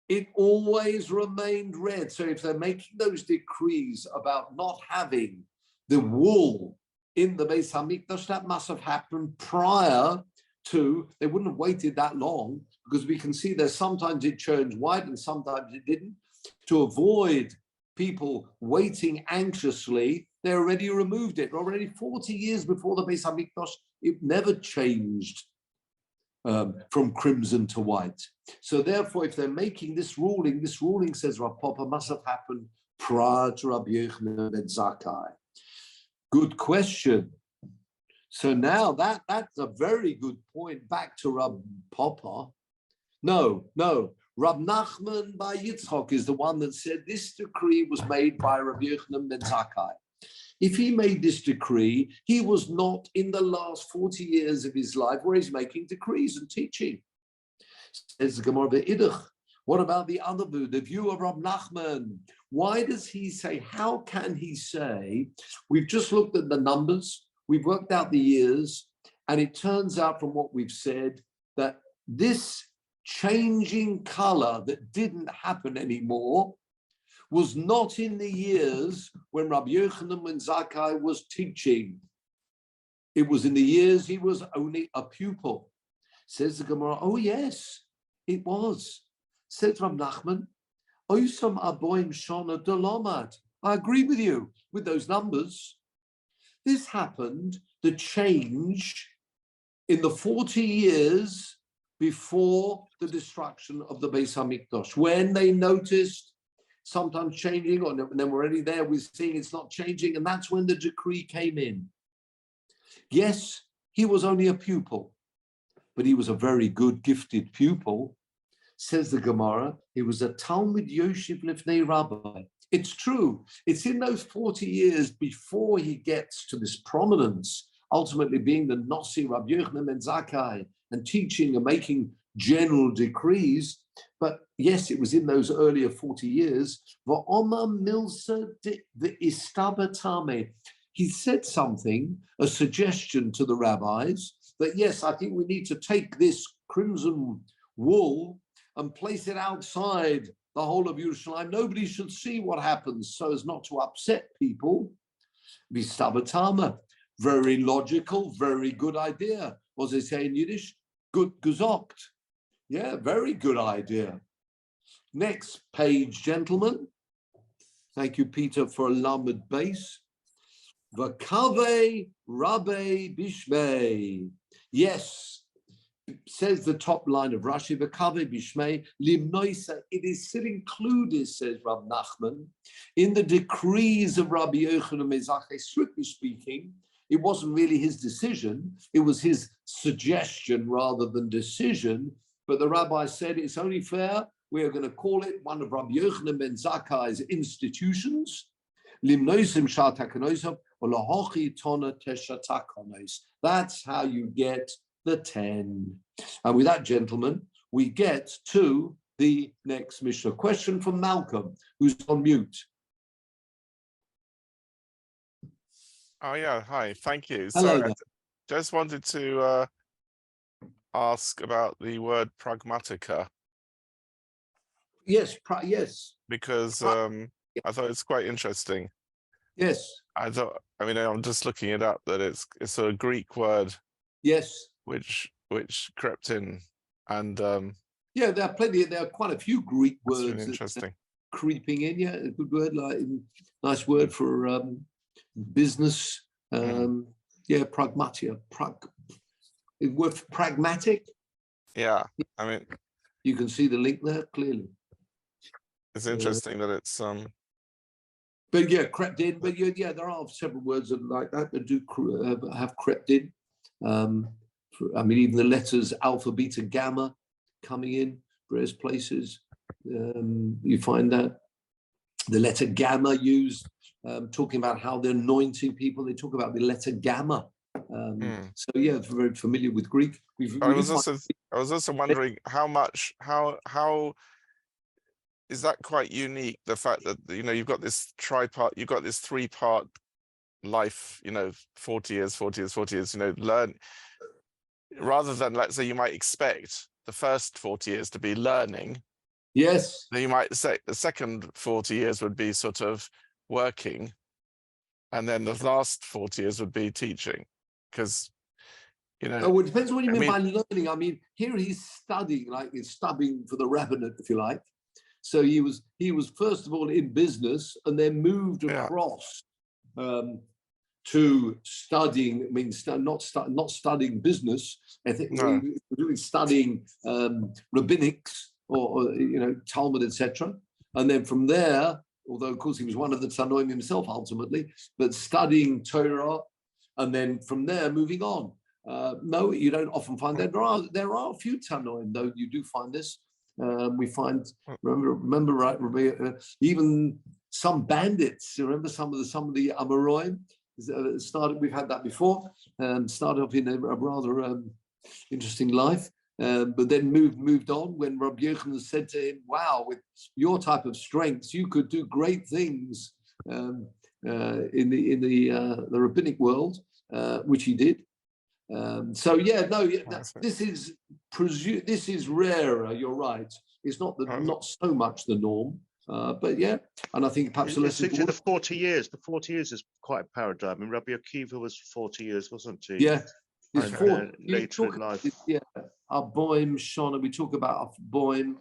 it always remained red. So if they're making those decrees about not having the wool in the Beis Hamikdash, that must have happened prior to, they wouldn't have waited that long, because we can see that sometimes it turns white and sometimes it didn't. To avoid people waiting anxiously, they already removed it. Already 40 years before the Beis Hamikdash, it never changed from crimson to white. So therefore, if they're making this ruling says Rav Papa must have happened prior to Rabbi Yochanan ben Zakkai. Good question. So now that's a very good point back to Rav Papa. No, Rav Nachman bar Yitzchok is the one that said this decree was made by Rabbi Yochanan ben Zakkai. If he made this decree, he was not in the last 40 years of his life where he's making decrees and teaching. Says the Gemara Be'idach. What about the other view, the view of Rav Nachman? Why does he say, how can he say, we've just looked at the numbers, we've worked out the years, and it turns out from what we've said that this changing color that didn't happen anymore was not in the years when Rabbi Yochanan ben Zakkai was teaching. It was in the years he was only a pupil. Says the Gemara, oh yes, it was. Says Rav Nachman, Oysam aboim shona delomad. I agree with you with those numbers. This happened, the change in the 40 years before the destruction of the Beis Hamikdash, when they noticed sometimes changing, or then we're already there, we're seeing it's not changing, and that's when the decree came in. Yes, he was only a pupil, but he was a very good, gifted pupil. Says the Gemara, he was a Talmud Yoshiv Lifnei Rabbi. It's true. It's in those 40 years before he gets to this prominence, ultimately being the Nossi Rabbi Yochanan ben Zakkai and teaching and making general decrees. But yes, it was in those earlier 40 years. He said something, a suggestion to the rabbis, that yes, I think we need to take this crimson wool and place it outside the whole of Yerushalayim. Nobody should see what happens so as not to upset people. Bistabatama, very logical, very good idea. What does they say in Yiddish? Good gesagt. Yeah, very good idea. Next page, gentlemen. Thank you, Peter, for a lamed base. V'kaveh Rabbi Bishmei. Yes, says the top line of Rashi, V'kaveh Bishmei limnoisa. It is still included, says Rav Nachman, in the decrees of Rabbi Yochanan ben Zakkai. Strictly speaking, it wasn't really his decision. It was his suggestion rather than decision. But the rabbi said it's only fair. We are going to call it one of Rabbi Yochanan ben Zakkai's institutions. That's how you get the 10. And with that, gentlemen, we get to the next Mishnah. Question from Malcolm, who's on mute. Oh yeah, hi, thank you. Hello So there. I just wanted to ask about the word pragmatica, Yes, yes. because I thought it's quite interesting. Yes. I mean, I'm just looking it up, that it's a Greek word Yes. which crept in, and yeah, there are quite a few Greek that's words really interesting. creeping in. Yeah, a good word, like nice word for business. Yeah, pragmatia. Word for pragmatic. Yeah, I mean, You can see the link there clearly. it's interesting that it's But yeah, crept in. But yeah, there are several words like that do have crept in. I mean, even the letters alpha, beta, gamma coming in various places. You find that the letter gamma used, talking about how they're anointing people. They talk about the letter gamma. So yeah, it's very familiar with Greek. I was also wondering how is that quite unique? The fact that you've got this three-part life, 40 years, 40 years, 40 years, learn, rather than, let's say, you might expect the first 40 years to be learning. Yes. Then you might say the second 40 years would be sort of working, and then the last 40 years would be teaching, because Oh, it depends what you mean by learning. I mean, here he's studying, like he's studying for the rabbinate, if you like. So he was first of all in business, and then moved across to studying. I mean, not studying business. I think he was really studying rabbinics or Talmud, etc. And then from there, although of course he was one of the Tanoim himself ultimately, but studying Torah, and then from there moving on. No, you don't often find that. There are a few Tanoim, though. You do find this. We find, remember right, even some bandits. Remember some of the Amoraim started. We've had that before. Started off in a rather interesting life, but then moved on. When Rabbi Yochanan said to him, "Wow, with your type of strengths, you could do great things in the rabbinic world," which he did. This is rarer. You're right. It's not so much the norm, but yeah. And I think perhaps the 40 years. The 40 years is quite a paradigm. And Rabbi Akiva was 40 years, wasn't he? Yeah. Later in life. Yeah. Aboim, Shona. We talk about Aboim.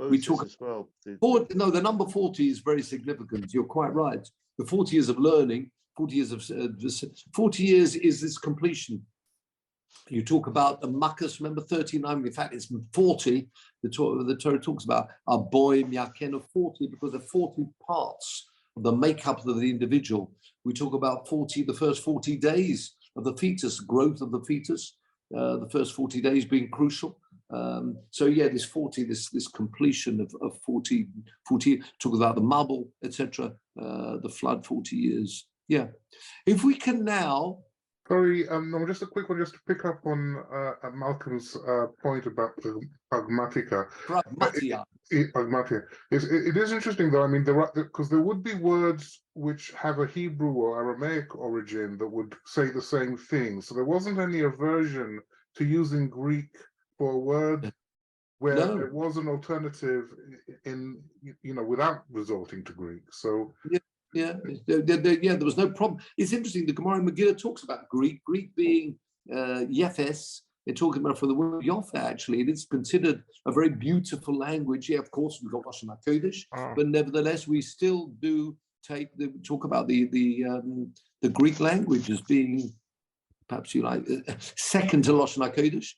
We talk as well. The number 40 is very significant. You're quite right. The 40 years of learning. 40 years is this completion. You talk about the Makkas, remember 39, in fact it's 40, the Torah talks about Aboim Yaken of 40, because there are 40 parts of the makeup of the individual. We talk about the first 40 days of the fetus, growth of the fetus, the first 40 days being crucial. This 40, this completion of 40, talk about the Mabul, etc., the flood, 40 years. Yeah. If we can now... Sorry, no, just a quick one, just to pick up on Malcolm's point about the pragmatica. Pragmatia. It is interesting, though. I mean, because there would be words which have a Hebrew or Aramaic origin that would say the same thing. So there wasn't any aversion to using Greek for a word where there was an alternative without resorting to Greek. So. Yeah, there was no problem. It's interesting. The Gemara in Megillah talks about Greek being Yefes. They're talking about from the word Yofa, actually. It is considered a very beautiful language. Yeah, of course, we've got Lashon HaKodesh, but nevertheless, we still do talk about the Greek language as being perhaps second to Lashon HaKodesh.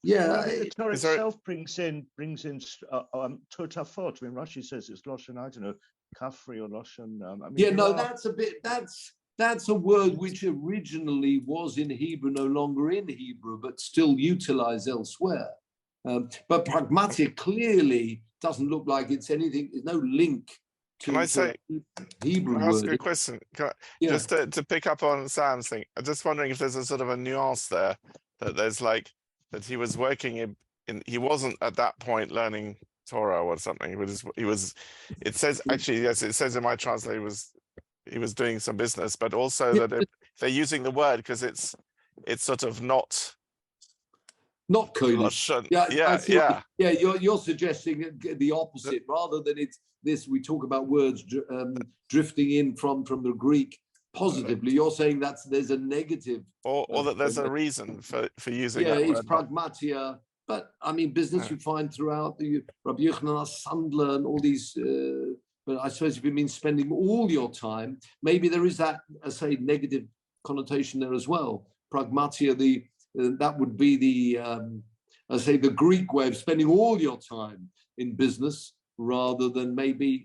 The Torah itself brings in Totafot. I mean, Rashi says it's Lashon, I don't know, Kafri or Lashon. That's a word which originally was in Hebrew, no longer in Hebrew, but still utilized elsewhere. But pragmatic clearly doesn't look like it's anything. There's no link. Can I say Hebrew word? Ask a question. Just to pick up on Sam's thing. I'm just wondering if there's a sort of a nuance there, that there's that he was working he wasn't at that point learning Torah or something. He was. It says actually, yes, it says in my translation he was doing some business, but also that they're using the word because it's sort of not Kodesh. You're suggesting the opposite, rather than it's this. We talk about words drifting in from the Greek positively. You're saying there's a negative, or that there's a reason for using. Yeah, it's pragmatia. But I mean, business you find throughout the Rabbi Yochanan Sandler and all these. But I suppose if it means spending all your time, maybe there is that, I say, negative connotation there as well. Pragmatia, that would be the Greek way of spending all your time in business, rather than maybe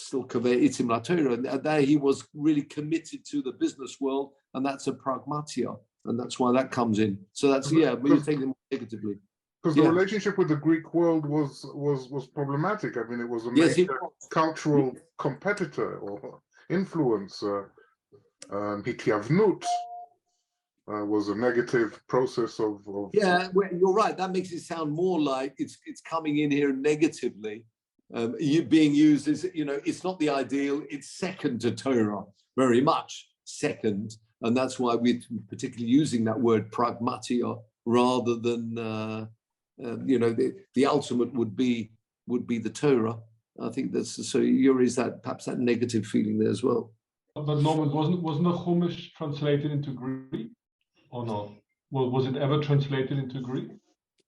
still Kave'itim LaTorah, and there he was really committed to the business world, and that's a pragmatia, and that's why that comes in. So that's when you take them negatively. Because the relationship with the Greek world was problematic. I mean, it was a major cultural competitor or influencer. Hitiavnut was a negative process of. Yeah, well, you're right. That makes it sound more like it's coming in here negatively. Being used as, it's not the ideal. It's second to Torah, very much second, and that's why we're particularly using that word pragmatia rather than the ultimate would be the Torah. I think that's so. Is that perhaps that negative feeling there as well? But Norman, wasn't the Chumash translated into Greek or not? Well, was it ever translated into Greek?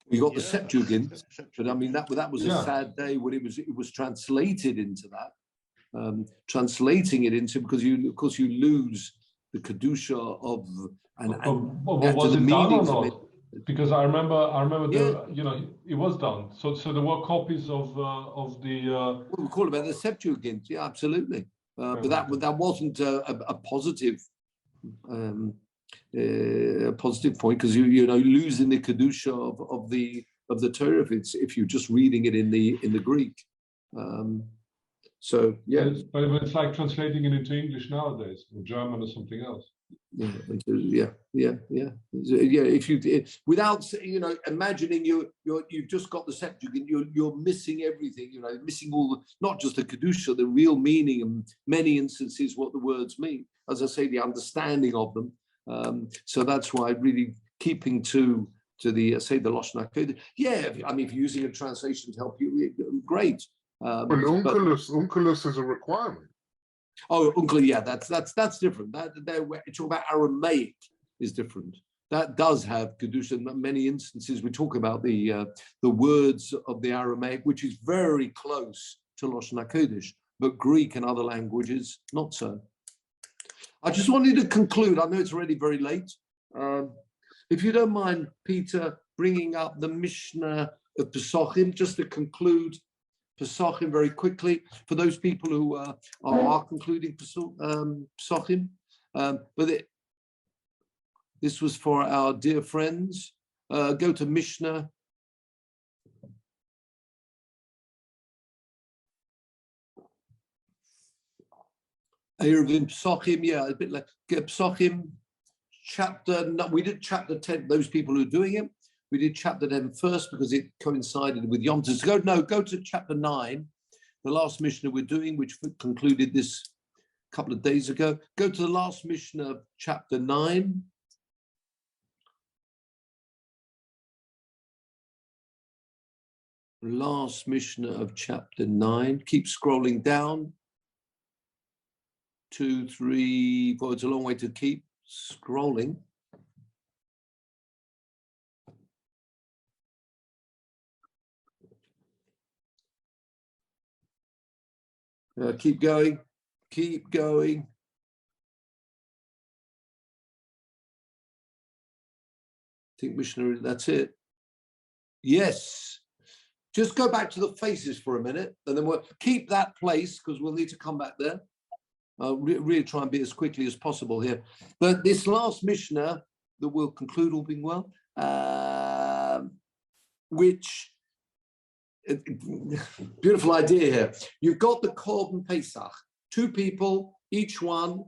You got the Septuagint, but I mean that was a sad day when it was translated into that. Translating it into, because of course you lose the kedusha of was it done or not? Because I remember it was done. So there were copies of the. We call it the Septuagint. Yeah, absolutely. But that wasn't a positive. Positive point, because you losing the kedusha of the Torah if you're just reading it in the Greek. So yeah, but it's like translating it into English nowadays, or German or something else. Yeah. If you without imagining you've just got the Septuagint, you're missing everything. Missing all not just the kedusha, the real meaning, and many instances what the words mean. As I say, the understanding of them. So that's why really keeping to the the Lashon HaKodesh. Yeah, I mean, if you're using a translation to help you, great. But Unculus is a requirement. Oh, Uncle, yeah, that's different. It's all about Aramaic is different. That does have kedusha. In many instances, we talk about the words of the Aramaic, which is very close to Lashon HaKodesh, but Greek and other languages not so. I just wanted to conclude. I know it's already very late. If you don't mind, Peter, bringing up the Mishnah of Pesachim, just to conclude Pesachim very quickly for those people who are concluding Pesachim. But this was for our dear friends. Go to Mishnah. Eruvin Pesachim, yeah, a bit like Pesachim chapter. We did chapter 10. Those people who are doing it, we did chapter 10 first because it coincided with Yom Tov. Go to chapter 9, the last Mishnah we're doing, which concluded this a couple of days ago. Go to the last Mishnah of chapter 9. Last Mishnah of chapter 9. Keep scrolling down. 2, 3, 4. It's a long way to keep scrolling. Keep going. Keep going. I think Mishnah, that's it. Yes. Just go back to the faces for a minute, and then we'll keep that place because we'll need to come back there. Really try and be as quickly as possible here. But this last Mishnah that we'll conclude, all being well, which beautiful idea here. You've got the Korban Pesach, 2 people, each one,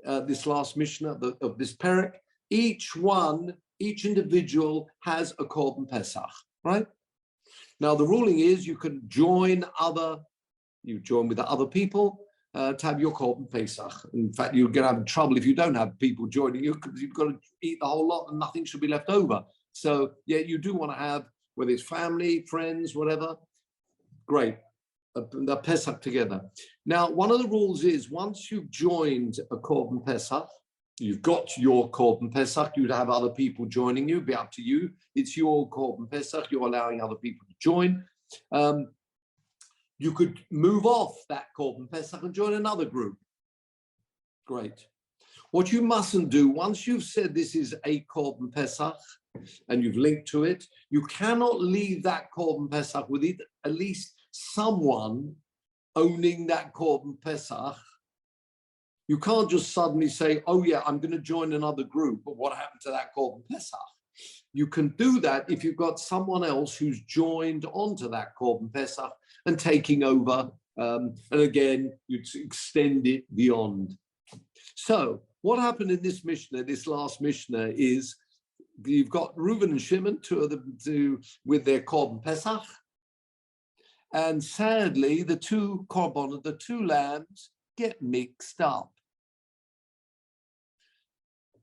this last Mishnah of this parak, each individual has a Korban Pesach, right? Now the ruling is you can join with the other people to have your Korban Pesach. In fact, you're going to have trouble if you don't have people joining you because you've got to eat the whole lot and nothing should be left over. So yeah, you do want to have, whether it's family, friends, whatever, great, the Pesach together. Now, one of the rules is once you've joined a Korban Pesach, you've got your Korban Pesach, you'd have other people joining you, it'd be up to you. It's your Korban Pesach, you're allowing other people to join. You could move off that Korban Pesach and join another group. Great. What you mustn't do, once you've said this is a Korban Pesach and you've linked to it, you cannot leave that Korban Pesach with it, at least someone owning that Korban Pesach, you can't just suddenly say, oh yeah, I'm going to join another group, but what happened to that Korban Pesach? You can do that if you've got someone else who's joined onto that Korban Pesach and taking over. And again, you'd extend it beyond. So what happened in this Mishnah, this last Mishnah, is you've got Reuven and Shimon, two of them with their Korban Pesach. And sadly, the two Korban, the two lambs, get mixed up.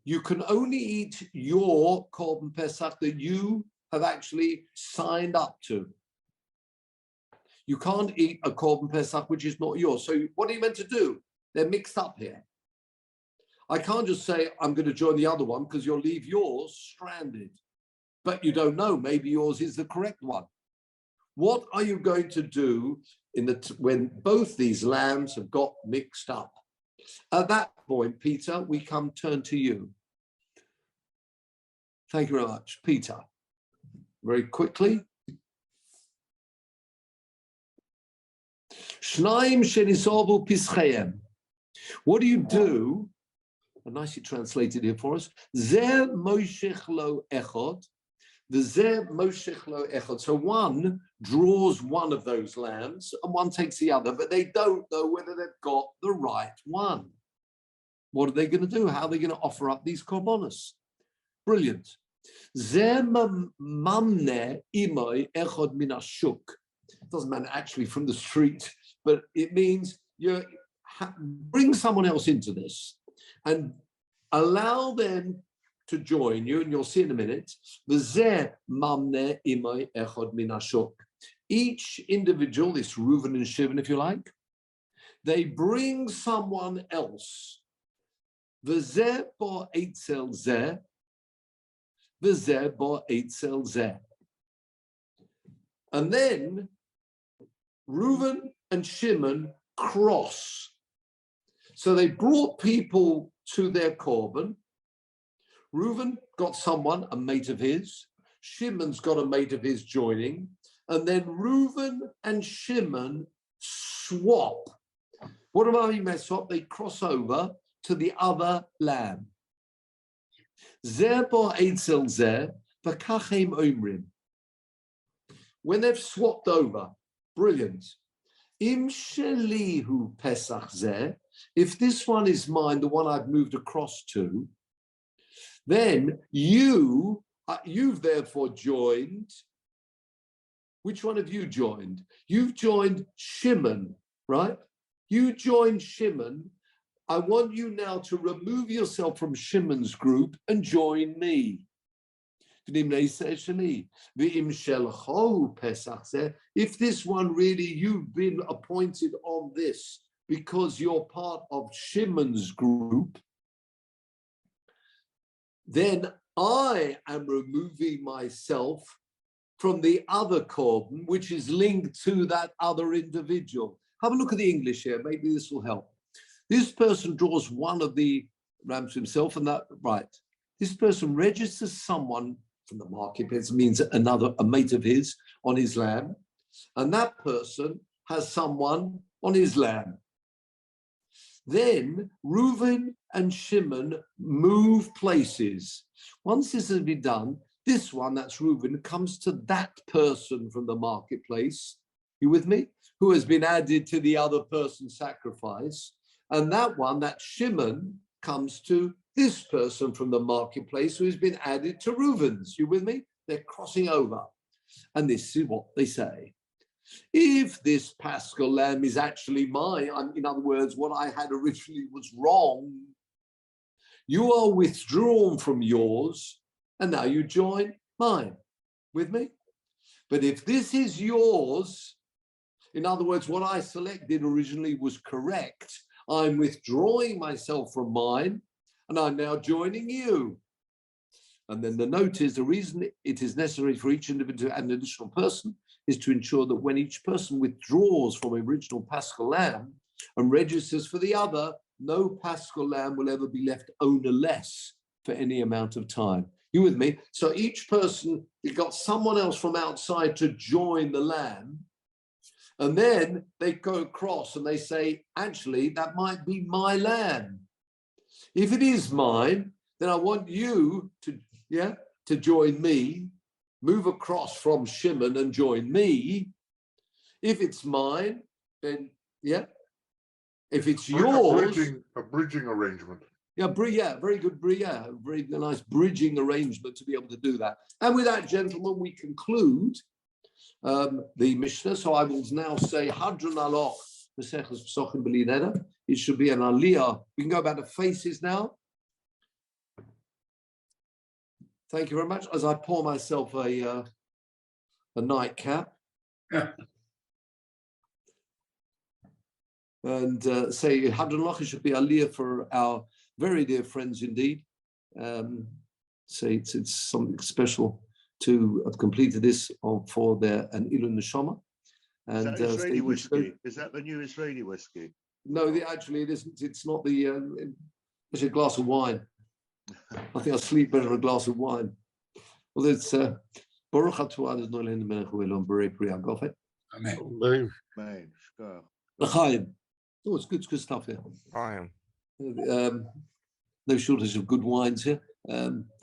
You can only eat your Korban Pesach that you have actually signed up to. You can't eat a Korban Pesach which is not yours. So what are you meant to do? They're mixed up here. I can't just say, I'm going to join the other one because you'll leave yours stranded. But you don't know, maybe yours is the correct one. What are you going to do when both these lambs have got mixed up? At that point, Peter, we turn to you. Thank you very much. Peter, very quickly. Shnaim shenisovu pischayim. What do you do? Nicely translated here for us. Ze moshech lo echod. The ze moshech lo echod. So one draws one of those lambs and one takes the other, but they don't know whether they've got the right one. What are they going to do? How are they going to offer up these korbanos? Brilliant. Ze mamne imoy echod min hashuk. Doesn't matter actually from the street, but it means you bring someone else into this and allow them to join you, and you'll see in a minute. Each individual, this Reuven and Shimon, if you like, they bring someone else. And then Reuven and Shimon cross. So they brought people to their korban. Reuven got someone, a mate of his. Shimon's got a mate of his joining. And then Reuven and Shimon swap. What do I mean by swap? They cross over to the other lamb. When they've swapped over, brilliant. Im shelihu pesach zeh, if this one is mine, the one I've moved across to, then you've therefore joined. Which one have you joined? You've joined Shimon, right? You joined Shimon. I want you now to remove yourself from Shimon's group and join me. If this one really, you've been appointed on this because you're part of Shimon's group, then I am removing myself from the other korban, which is linked to that other individual. Have a look at the English here. Maybe this will help. This person draws one of the rams himself, and that, right. This person registers someone from the marketplace, means a mate of his on his lamb, and that person has someone on his lamb. Then Reuven and Shimon move places. Once this has been done, this one, that's Reuven, comes to that person from the marketplace. You with me? Who has been added to the other person's sacrifice. And that one, that Shimon, comes to this person from the marketplace who has been added to Reuven's. You with me? They're crossing over. And this is what they say. If this Paschal lamb is actually mine, in other words, what I had originally was wrong, you are withdrawn from yours, and now you join mine. With me? But if this is yours, in other words, what I selected originally was correct, I'm withdrawing myself from mine, and I'm now joining you. And then the note is, the reason it is necessary for each individual to add an additional person is to ensure that when each person withdraws from the original Paschal lamb and registers for the other, no Paschal lamb will ever be left ownerless for any amount of time. You with me? So each person, you've got someone else from outside to join the lamb. And then they go across and they say, actually, that might be my land. If it is mine, then I want you to join me, move across from Shimon and join me. If it's mine, then if it's yours, a bridging arrangement. Very good, very nice bridging arrangement to be able to do that. And with that, gentlemen, we conclude the Mishnah. So I will now say Hadron Aloch, it should be an aliyah. We can go back to faces now. Thank you very much. As I pour myself a nightcap. And say Hadron Aloch, it should be aliyah for our very dear friends indeed. Say it's something special to have completed this for an Ilun Neshama. And is that Israeli whiskey? Is that the new Israeli whiskey? No, actually it isn't. It's not the. It's a glass of wine. I think I sleep better in a glass of wine. Well, it's Baruch Atah Adonai Eloheinu melech haolam borei pri hagofet. Amen. Amen. L'chaim. Oh, it's good stuff here. No shortage of good wines here.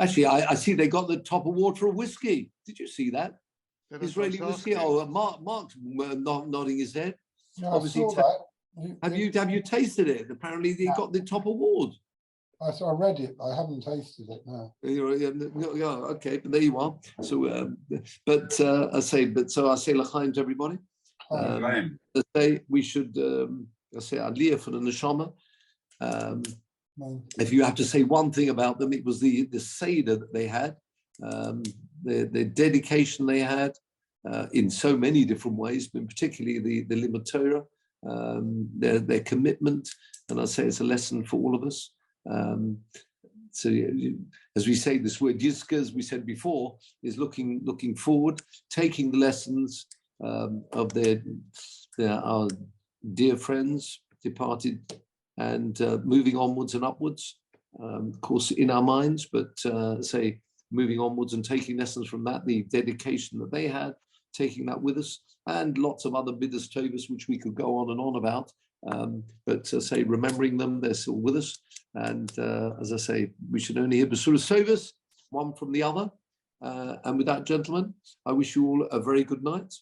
Actually, I see they got the top award for a whiskey. Did you see that? Israeli whiskey. Oh, Mark's nodding his head. Yeah, obviously, I saw that. Have you tasted it? Apparently, they got the top award. I read it. I haven't tasted it. No. Okay, but there you are. So, I say l'chaim to everybody. I say we should. I say aliyah for the neshama. If you have to say one thing about them, it was the seder that they had, the dedication they had in so many different ways, but particularly the limud Torah, their commitment, and I say it's a lesson for all of us. So as we say, this word yizka, as we said before, is looking forward, taking the lessons of our dear friends departed, and moving onwards and upwards, of course, in our minds, but say moving onwards and taking lessons from that, the dedication that they had, taking that with us, and lots of other midas tovas which we could go on and on about. But say remembering them, they're still with us. And as I say, we should only hear Basuras Tovas, one from the other. And with that, gentlemen, I wish you all a very good night.